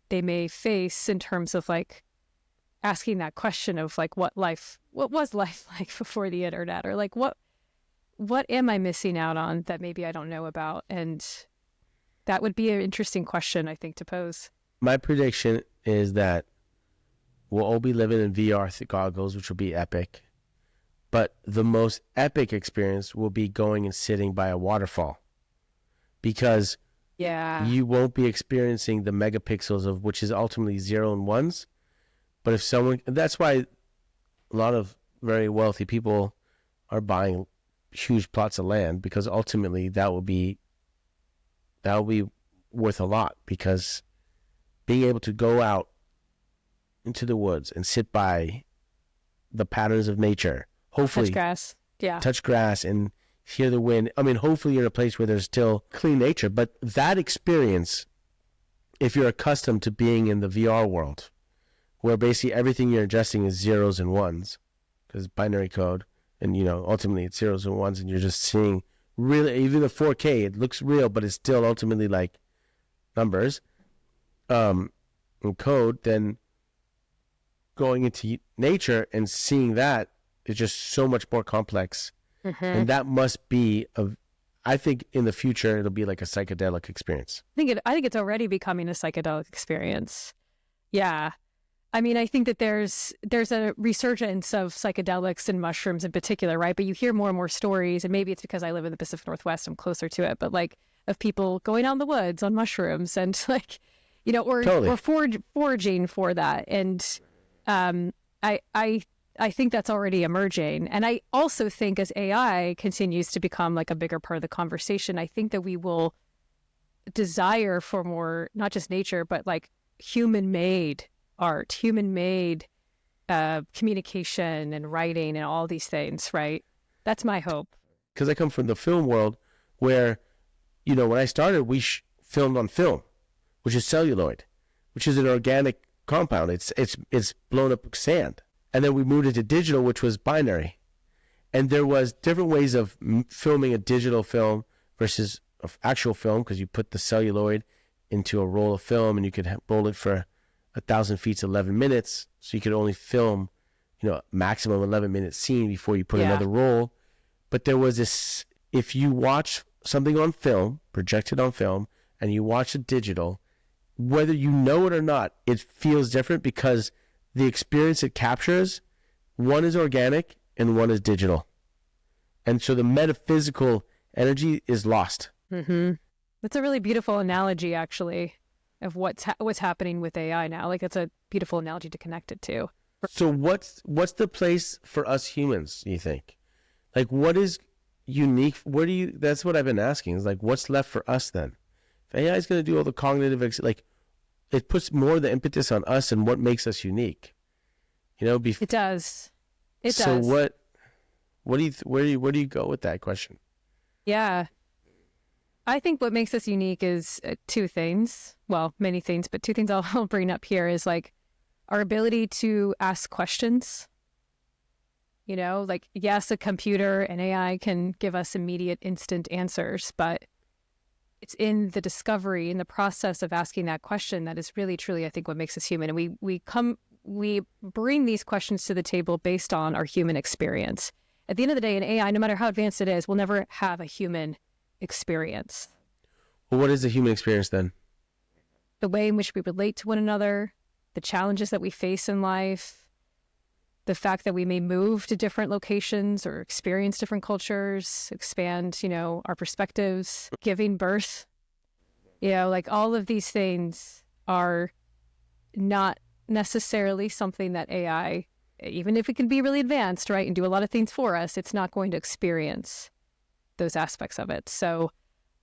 they may face in terms of like asking that question of like, what was life like before the internet, or like what am I missing out on that maybe I don't know about? And that would be an interesting question, I think, to pose. My prediction is that we'll all be living in VR goggles, which will be epic. But the most epic experience will be going and sitting by a waterfall, because you won't be experiencing the megapixels of which is ultimately 0 and 1s. But if that's why a lot of very wealthy people are buying huge plots of land, because ultimately that will be worth a lot, because being able to go out into the woods and sit by the patterns of nature hopefully Touch grass. Yeah. touch grass and hear the wind. I mean, hopefully you're in a place where there's still clean nature, but that experience, if you're accustomed to being in the VR world, where basically everything you're ingesting is zeros and ones, because binary code, and ultimately it's zeros and ones, and you're just seeing really, even the 4K, it looks real, but it's still ultimately like numbers and code. Then going into nature and seeing that is just so much more complex. And that must be I think in the future it'll be like a psychedelic experience. I think it's already becoming a psychedelic experience. Yeah. I mean, I think that there's a resurgence of psychedelics and mushrooms in particular, right? But you hear more and more stories, and maybe it's because I live in the Pacific Northwest, I'm closer to it, but like of people going out in the woods on mushrooms and like, or foraging for that. And I think that's already emerging. And I also think as AI continues to become like a bigger part of the conversation, I think that we will desire for more, not just nature, but like human-made art, human-made communication and writing and all these things, right? That's my hope. Because I come from the film world where, when I started, we filmed on film, which is celluloid, which is an organic compound. It's blown up sand. And then we moved into digital, which was binary. And there was different ways of filming a digital film versus actual film, because you put the celluloid into a roll of film and you could roll it for 1,000 feet, 11 minutes. So you could only film, maximum 11-minute scene before you put another roll. But there was this, if you watch something on film, projected on film, and you watch it digital, whether you know it or not, it feels different because the experience it captures, one is organic and one is digital. And so the metaphysical energy is lost. That's a really beautiful analogy, actually, of what's happening with AI now. Like, it's a beautiful analogy to connect it to. So what's the place for us humans, you think? Like, what is unique? That's what I've been asking, is like, what's left for us then? If AI is going to do all the cognitive, it puts more of the impetus on us and what makes us unique. It does. It so does. So where do you go with that question? Yeah. I think what makes us unique is two things. Well, many things, but two things I'll bring up here is like our ability to ask questions. Like, yes, a computer and AI can give us immediate, instant answers, but it's in the discovery, in the process of asking that question that is really, truly, I think, what makes us human. And we bring these questions to the table based on our human experience. At the end of the day, an AI, no matter how advanced it is, will never have a human experience. Well, what is the human experience then? The way in which we relate to one another, the challenges that we face in life, the fact that we may move to different locations or experience different cultures, expand, our perspectives, giving birth, like all of these things are not necessarily something that AI, even if it can be really advanced, right, and do a lot of things for us, it's not going to experience those aspects of it. So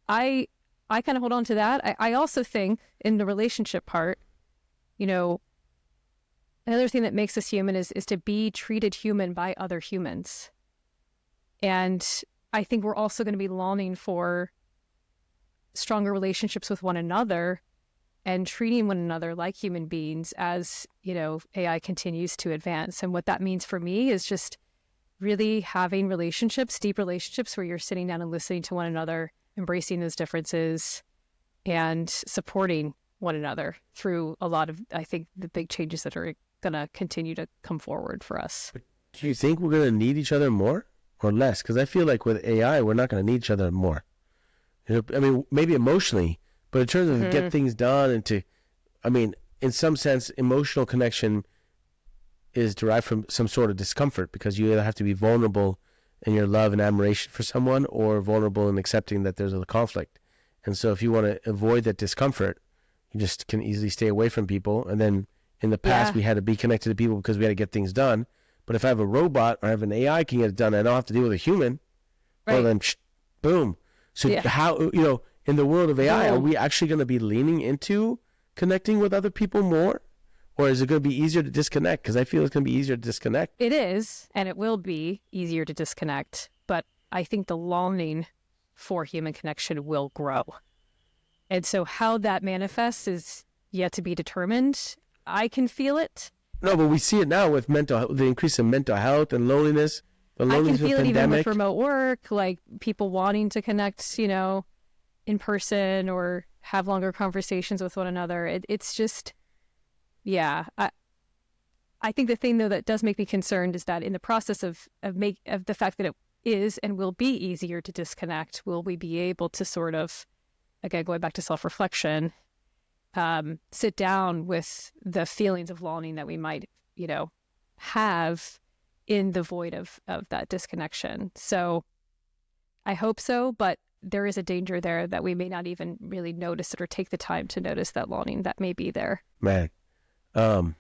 I kind of hold on to that. I also think in the relationship part, another thing that makes us human is to be treated human by other humans. And I think we're also going to be longing for stronger relationships with one another and treating one another like human beings as, AI continues to advance. And what that means for me is just really having relationships, deep relationships where you're sitting down and listening to one another, embracing those differences and supporting one another through a lot of, I think, the big changes that are going to continue to come forward for us. But do you think we're going to need each other more or less? Because I feel like with AI, we're not going to need each other more. Maybe emotionally, but in terms of get things done and in some sense, emotional connection is derived from some sort of discomfort, because you either have to be vulnerable in your love and admiration for someone or vulnerable in accepting that there's a conflict. And so if you want to avoid that discomfort, you just can easily stay away from people. And then in the past, we had to be connected to people because we had to get things done. But if I have a robot or I have an AI can get it done, I don't have to deal with a human. Right. Well, then, boom. So how, in the world of AI, are we actually going to be leaning into connecting with other people more? Or is it going to be easier to disconnect? Because I feel it's going to be easier to disconnect. It is, and it will be easier to disconnect, but I think the longing for human connection will grow. And so how that manifests is yet to be determined. I can feel it. No, but we see it now with the increase in mental health and loneliness. The I can loneliness feel with it even pandemic. with remote work, like people wanting to connect, in person or have longer conversations with one another. It's just, yeah. I think the thing though that does make me concerned is that in the process of the fact that it is and will be easier to disconnect, will we be able to sort of, again, going back to self-reflection, sit down with the feelings of longing that we might, have in the void of that disconnection. So I hope so, but there is a danger there that we may not even really notice it or take the time to notice that longing that may be there. Man, I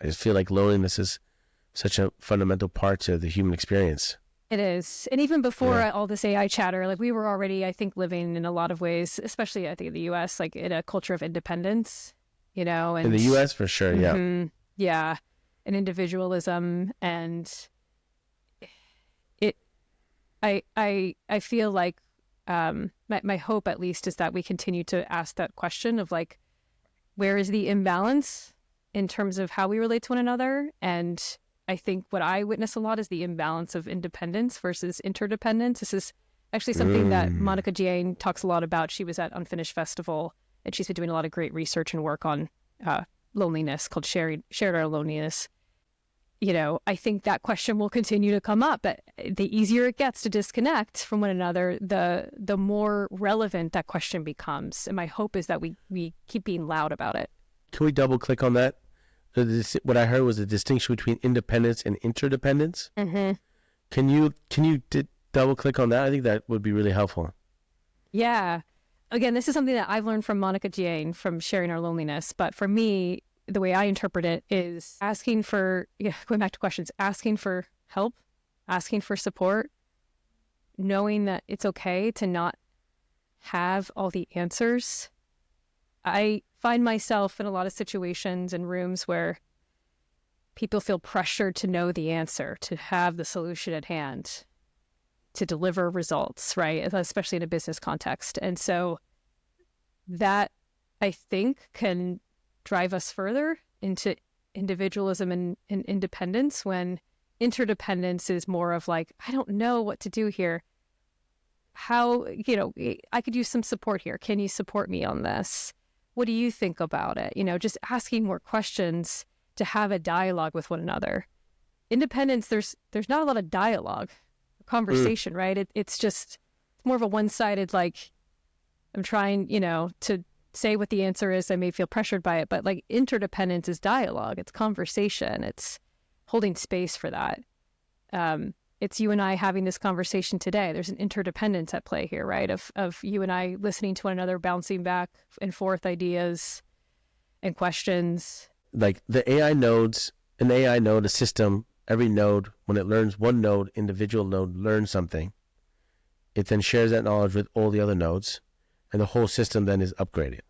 just feel like loneliness is such a fundamental part to the human experience. It is. And even before all this AI chatter, like we were already, I think, living in a lot of ways, especially I think in the US, like in a culture of independence, and in the US for sure, yeah. Yeah. And individualism. And I feel like my hope at least is that we continue to ask that question of like, where is the imbalance in terms of how we relate to one another? And I think what I witness a lot is the imbalance of independence versus interdependence. This is actually something that Monica Jane talks a lot about. She was at Unfinished Festival, and she's been doing a lot of great research and work on loneliness called Shared Our Loneliness. I think that question will continue to come up. But the easier it gets to disconnect from one another, the more relevant that question becomes. And my hope is that we keep being loud about it. Can we double click on that? What I heard was a distinction between independence and interdependence. Mm-hmm. Can you double click on that? I think that would be really helpful. Yeah. Again, this is something that I've learned from Monica Jane from Sharing Our Loneliness. But for me, the way I interpret it is asking for, going back to questions, asking for help, asking for support, knowing that it's okay to not have all the answers. I find myself in a lot of situations and rooms where people feel pressured to know the answer, to have the solution at hand, to deliver results, right? Especially in a business context. And so that, I think, can drive us further into individualism and independence, when interdependence is more of like, I don't know what to do here. How, I could use some support here. Can you support me on this? What do you think about it? Just asking more questions to have a dialogue with one another. Independence, there's not a lot of dialogue, conversation, right? It's more of a one-sided, like, I'm trying, to say what the answer is. I may feel pressured by it, but like interdependence is dialogue. It's conversation. It's holding space for that. It's you and I having this conversation today. There's an interdependence at play here, right? Of you and I listening to one another, bouncing back and forth ideas and questions. Like the AI nodes, an AI node, a system, every node, when it learns one node, individual node learns something, it then shares that knowledge with all the other nodes, and the whole system then is upgraded.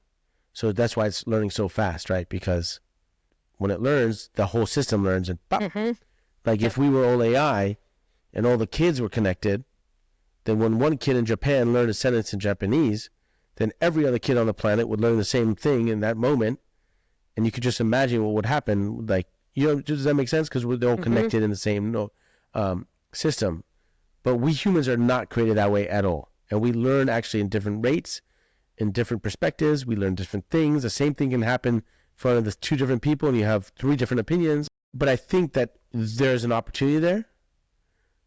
So that's why it's learning so fast, right? Because when it learns, the whole system learns, and pop. Like if we were all AI and all the kids were connected, then when one kid in Japan learned a sentence in Japanese, then every other kid on the planet would learn the same thing in that moment. And you could just imagine what would happen. Like, does that make sense? Because they're all connected in the same system. But we humans are not created that way at all. And we learn actually in different rates, in different perspectives. We learn different things. The same thing can happen in front of the two different people and you have three different opinions. But I think that there's an opportunity there.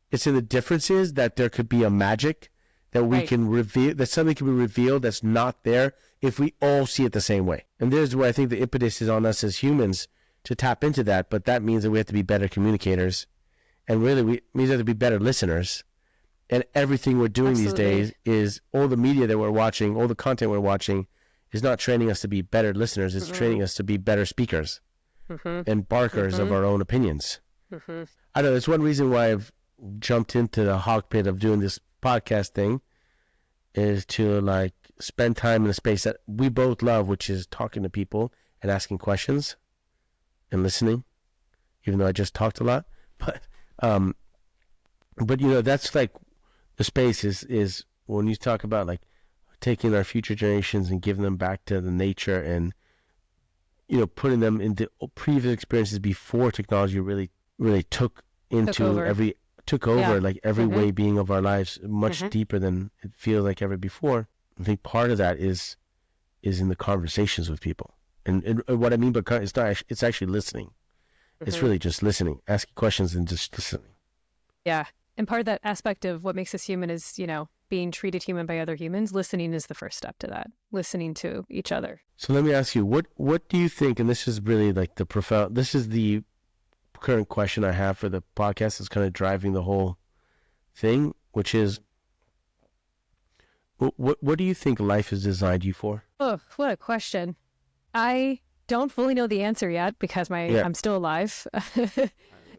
It's in the differences that there could be a magic that we can reveal, that something can be revealed that's not there if we all see it the same way. And there's where I think the impetus is on us as humans to tap into that. But that means that we have to be better communicators. And really, we have to be better listeners. And everything we're doing these days is all the media that we're watching, all the content we're watching is not training us to be better listeners. It's training us to be better speakers and barkers of our own opinions. I know that's one reason why I've jumped into the hog pit of doing this podcast thing, is to like spend time in a space that we both love, which is talking to people and asking questions. and listening, even though I just talked a lot. But you know, that's like the space is when you talk about like taking our future generations and giving them back to the nature, and you know, putting them into previous experiences before technology really took over Yeah. like every Mm-hmm. way being of our lives much Mm-hmm. deeper than it feels like ever before. I think part of that is in the conversations with people, and what I mean by it's actually listening. It's Mm-hmm. really just listening, asking questions and just listening. Yeah. And part of that aspect of what makes us human is, being treated human by other humans. Listening is the first step to that. Listening to each other. So let me ask you, what do you think? And this is really like the profound. This is the current question I have for the podcast. Is kind of driving the whole thing, which is, what do you think life is designed you for? Oh, what a question. I don't fully know the answer yet because I'm still alive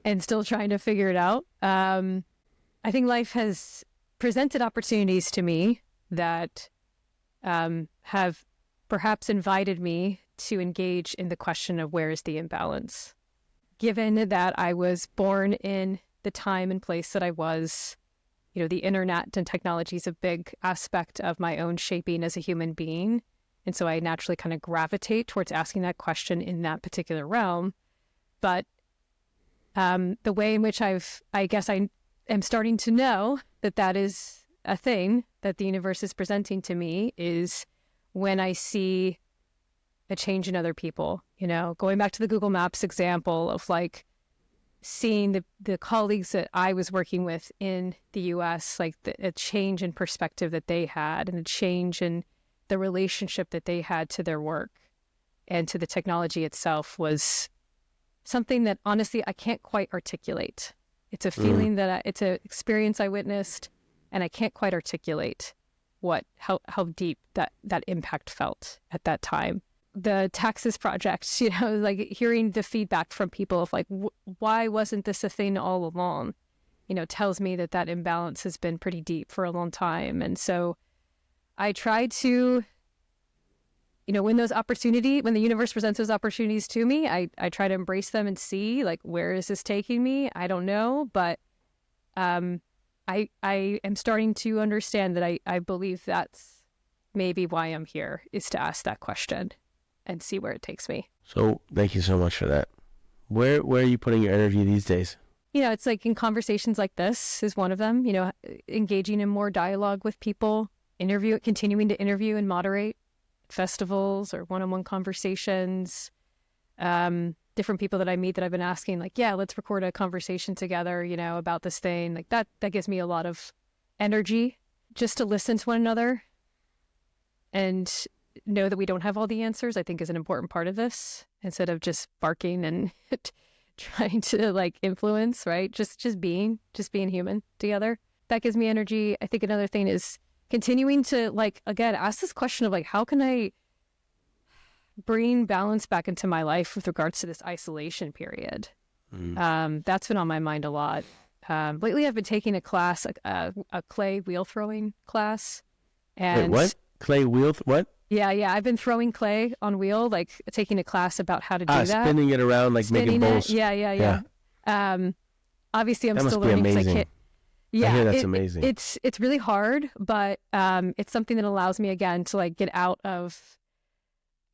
and still trying to figure it out. I think life has presented opportunities to me that have perhaps invited me to engage in the question of where is the imbalance. Given that I was born in the time and place that I was, the internet and technology is a big aspect of my own shaping as a human being. And so I naturally kind of gravitate towards asking that question in that particular realm. But the way in which I guess I am starting to know that is a thing that the universe is presenting to me is when I see a change in other people, going back to the Google Maps example of like seeing the colleagues that I was working with in the US, like a change in perspective that they had and a change in the relationship that they had to their work and to the technology itself was something that honestly I can't quite articulate. It's a feeling that it's an experience I witnessed, and I can't quite articulate how deep that impact felt at that time. The taxes project, like hearing the feedback from people of like, why wasn't this a thing all along? Tells me that imbalance has been pretty deep for a long time. And so I try to, when the universe presents those opportunities to me, I try to embrace them and see like, where is this taking me? I don't know, but I am starting to understand that I believe that's maybe why I'm here, is to ask that question and see where it takes me. So thank you so much for that. Where are you putting your energy these days? It's like in conversations like this is one of them, engaging in more dialogue with people, continuing to interview and moderate festivals or one-on-one conversations. Different people that I meet that I've been asking, like, yeah, let's record a conversation together, about this thing. Like that gives me a lot of energy just to listen to one another and know that we don't have all the answers, I think is an important part of this, instead of just barking and trying to like influence, right? Just being human together. That gives me energy. I think another thing is continuing to like, again, ask this question of like, how can I bring balance back into my life with regards to this isolation period? That's been on my mind a lot. Lately I've been taking a class, a clay wheel throwing class. And wait, what? Clay wheel? What? Yeah. I've been throwing clay on wheel, like taking a class about how to do that. Spinning it around, like making bowls. Yeah. Obviously, I'm That still must be learning. amazing. Yeah, I hear that's amazing. It's really hard, but it's something that allows me again to like get out of,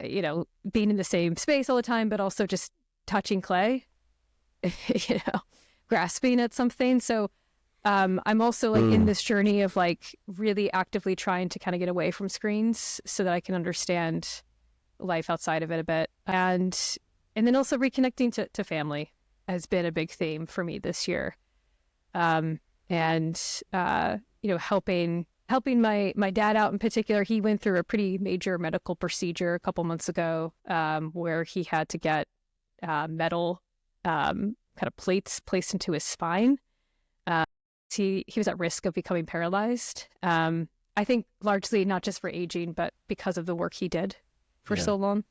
being in the same space all the time, but also just touching clay, grasping at something. So I'm also like in this journey of like really actively trying to kind of get away from screens so that I can understand life outside of it a bit. And then also reconnecting to family has been a big theme for me this year. Helping my dad out in particular. He went through a pretty major medical procedure a couple months ago, where he had to get metal kind of plates placed into his spine. He was at risk of becoming paralyzed. I think largely not just for aging, but because of the work he did for so long.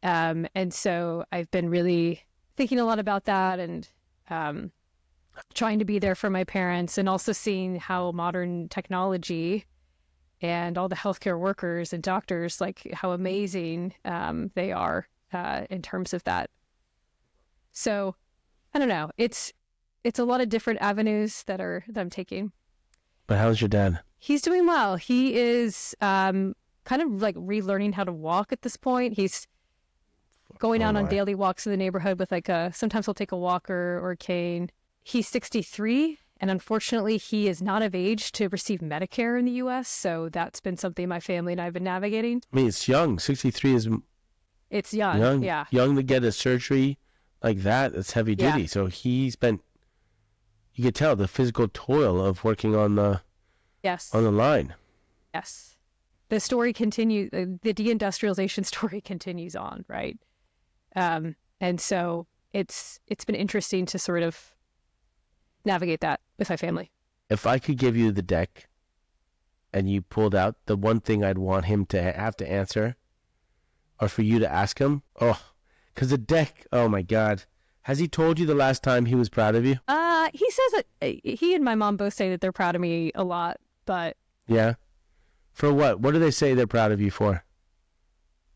And so I've been really thinking a lot about that and trying to be there for my parents, and also seeing how modern technology and all the healthcare workers and doctors, like how amazing they are in terms of that So I don't know. It's a lot of different avenues that I'm taking. But how's your dad? He's doing well. He is kind of like relearning how to walk at this point. He's going out on daily walks in the neighborhood with like sometimes he'll take a walker or a cane. He's 63, and unfortunately he is not of age to receive Medicare in the US. So that's been something my family and I have been navigating. I mean, it's young. 63 is It's young. Yeah. Young to get a surgery like that. It's heavy duty. Yeah. So he spent, you could tell the physical toil of working on the line. Yes. The story continues, the deindustrialization story continues on, right? And so it's been interesting to sort of navigate that with my family. If I could give you the deck and you pulled out the one thing I'd want him to have to answer, or for you to ask him, because the deck, oh my God. Has he told you the last time he was proud of you? He says that he and my mom both say that they're proud of me a lot, but... Yeah? For what? What do they say they're proud of you for?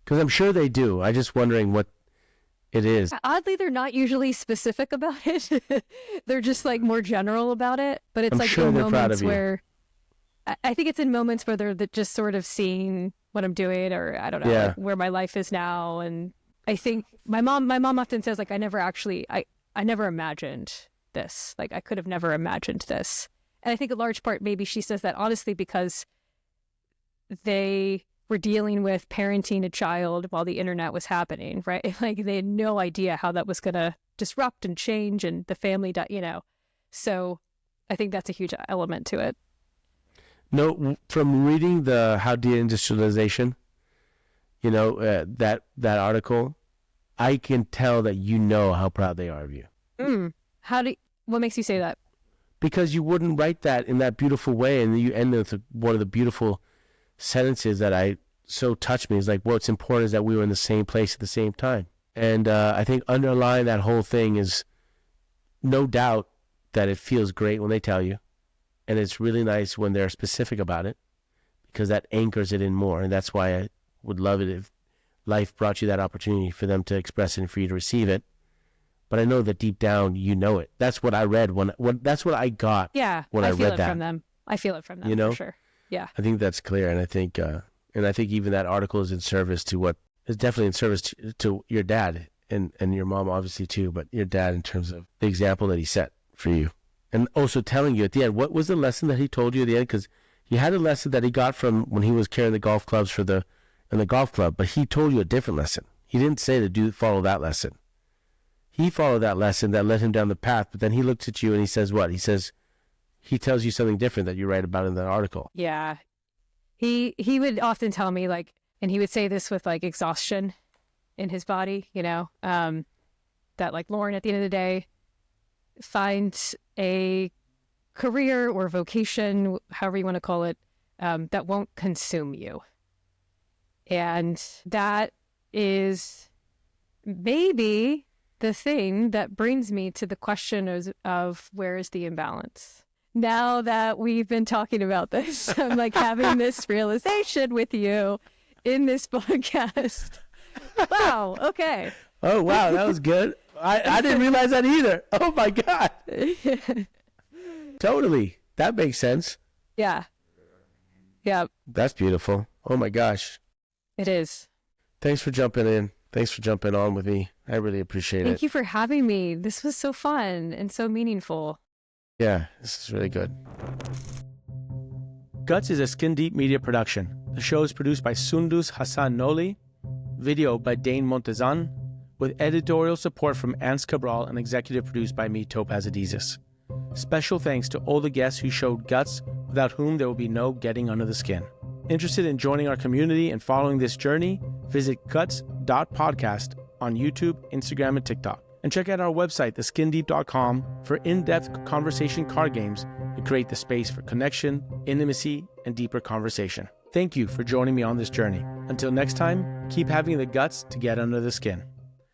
Because I'm sure they do. I'm just wondering what it is. Oddly, they're not usually specific about it. They're just like more general about it. But it's I'm like sure in they're proud moments of you. where I think it's in moments where they're just sort of seeing what I'm doing, or I don't know, like where my life is now. And I think my mom often says like I never imagined this. Like I could have never imagined this. And I think a large part maybe she says that honestly because they were dealing with parenting a child while the internet was happening, right? Like they had no idea how that was going to disrupt and change and the family, So I think that's a huge element to it. No, from reading the How Deindustrialization, that article, I can tell that you know how proud they are of you. What makes you say that? Because you wouldn't write that in that beautiful way, and you end with one of the beautiful sentences that so touched me. Is like, what's important is that we were in the same place at the same time. And I think underlying that whole thing is no doubt that it feels great when they tell you. And it's really nice when they're specific about it, because that anchors it in more. And that's why I would love it if life brought you that opportunity for them to express it and for you to receive it. But I know that deep down, you know it. That's what I read that's what I got when I read that. I feel it from them. I feel it from them, for sure. Yeah. I think that's clear. And I think even that article is in service to is definitely in service to your dad and your mom obviously too, but your dad in terms of the example that he set for you. And also telling you at the end, what was the lesson that he told you at the end? Because he had a lesson that he got from when he was carrying the golf clubs in the golf club, but he told you a different lesson. He didn't say to follow that lesson. He followed that lesson that led him down the path, but then he looks at you and he says what? He tells you something different that you write about in that article. Yeah. He would often tell me like, and he would say this with like exhaustion in his body, that like, Lauren, at the end of the day, find a career or vocation, however you want to call it, that won't consume you. And that is maybe the thing that brings me to the question of where is the imbalance? Now that we've been talking about this, I'm like having this realization with you in this podcast. Wow. Okay. Oh, wow. That was good. I didn't realize that either. Oh my God. Totally. That makes sense. Yeah. Yeah. That's beautiful. Oh my gosh. It is. Thanks for jumping in. Thanks for jumping on with me. I really appreciate it. Thank you for having me. This was so fun and so meaningful. Yeah, this is really good. Guts is a Skin Deep media production. The show is produced by Sundus Hassan Noli, video by Dane Montezan, with editorial support from Ants Cabral and executive produced by me, Topaz and Lauren. Special thanks to all the guests who showed guts, without whom there will be no getting under the skin. Interested in joining our community and following this journey? Visit guts.podcast on YouTube, Instagram, and TikTok. And check out our website, theskindeep.com, for in-depth conversation card games that create the space for connection, intimacy, and deeper conversation. Thank you for joining me on this journey. Until next time, keep having the guts to get under the skin.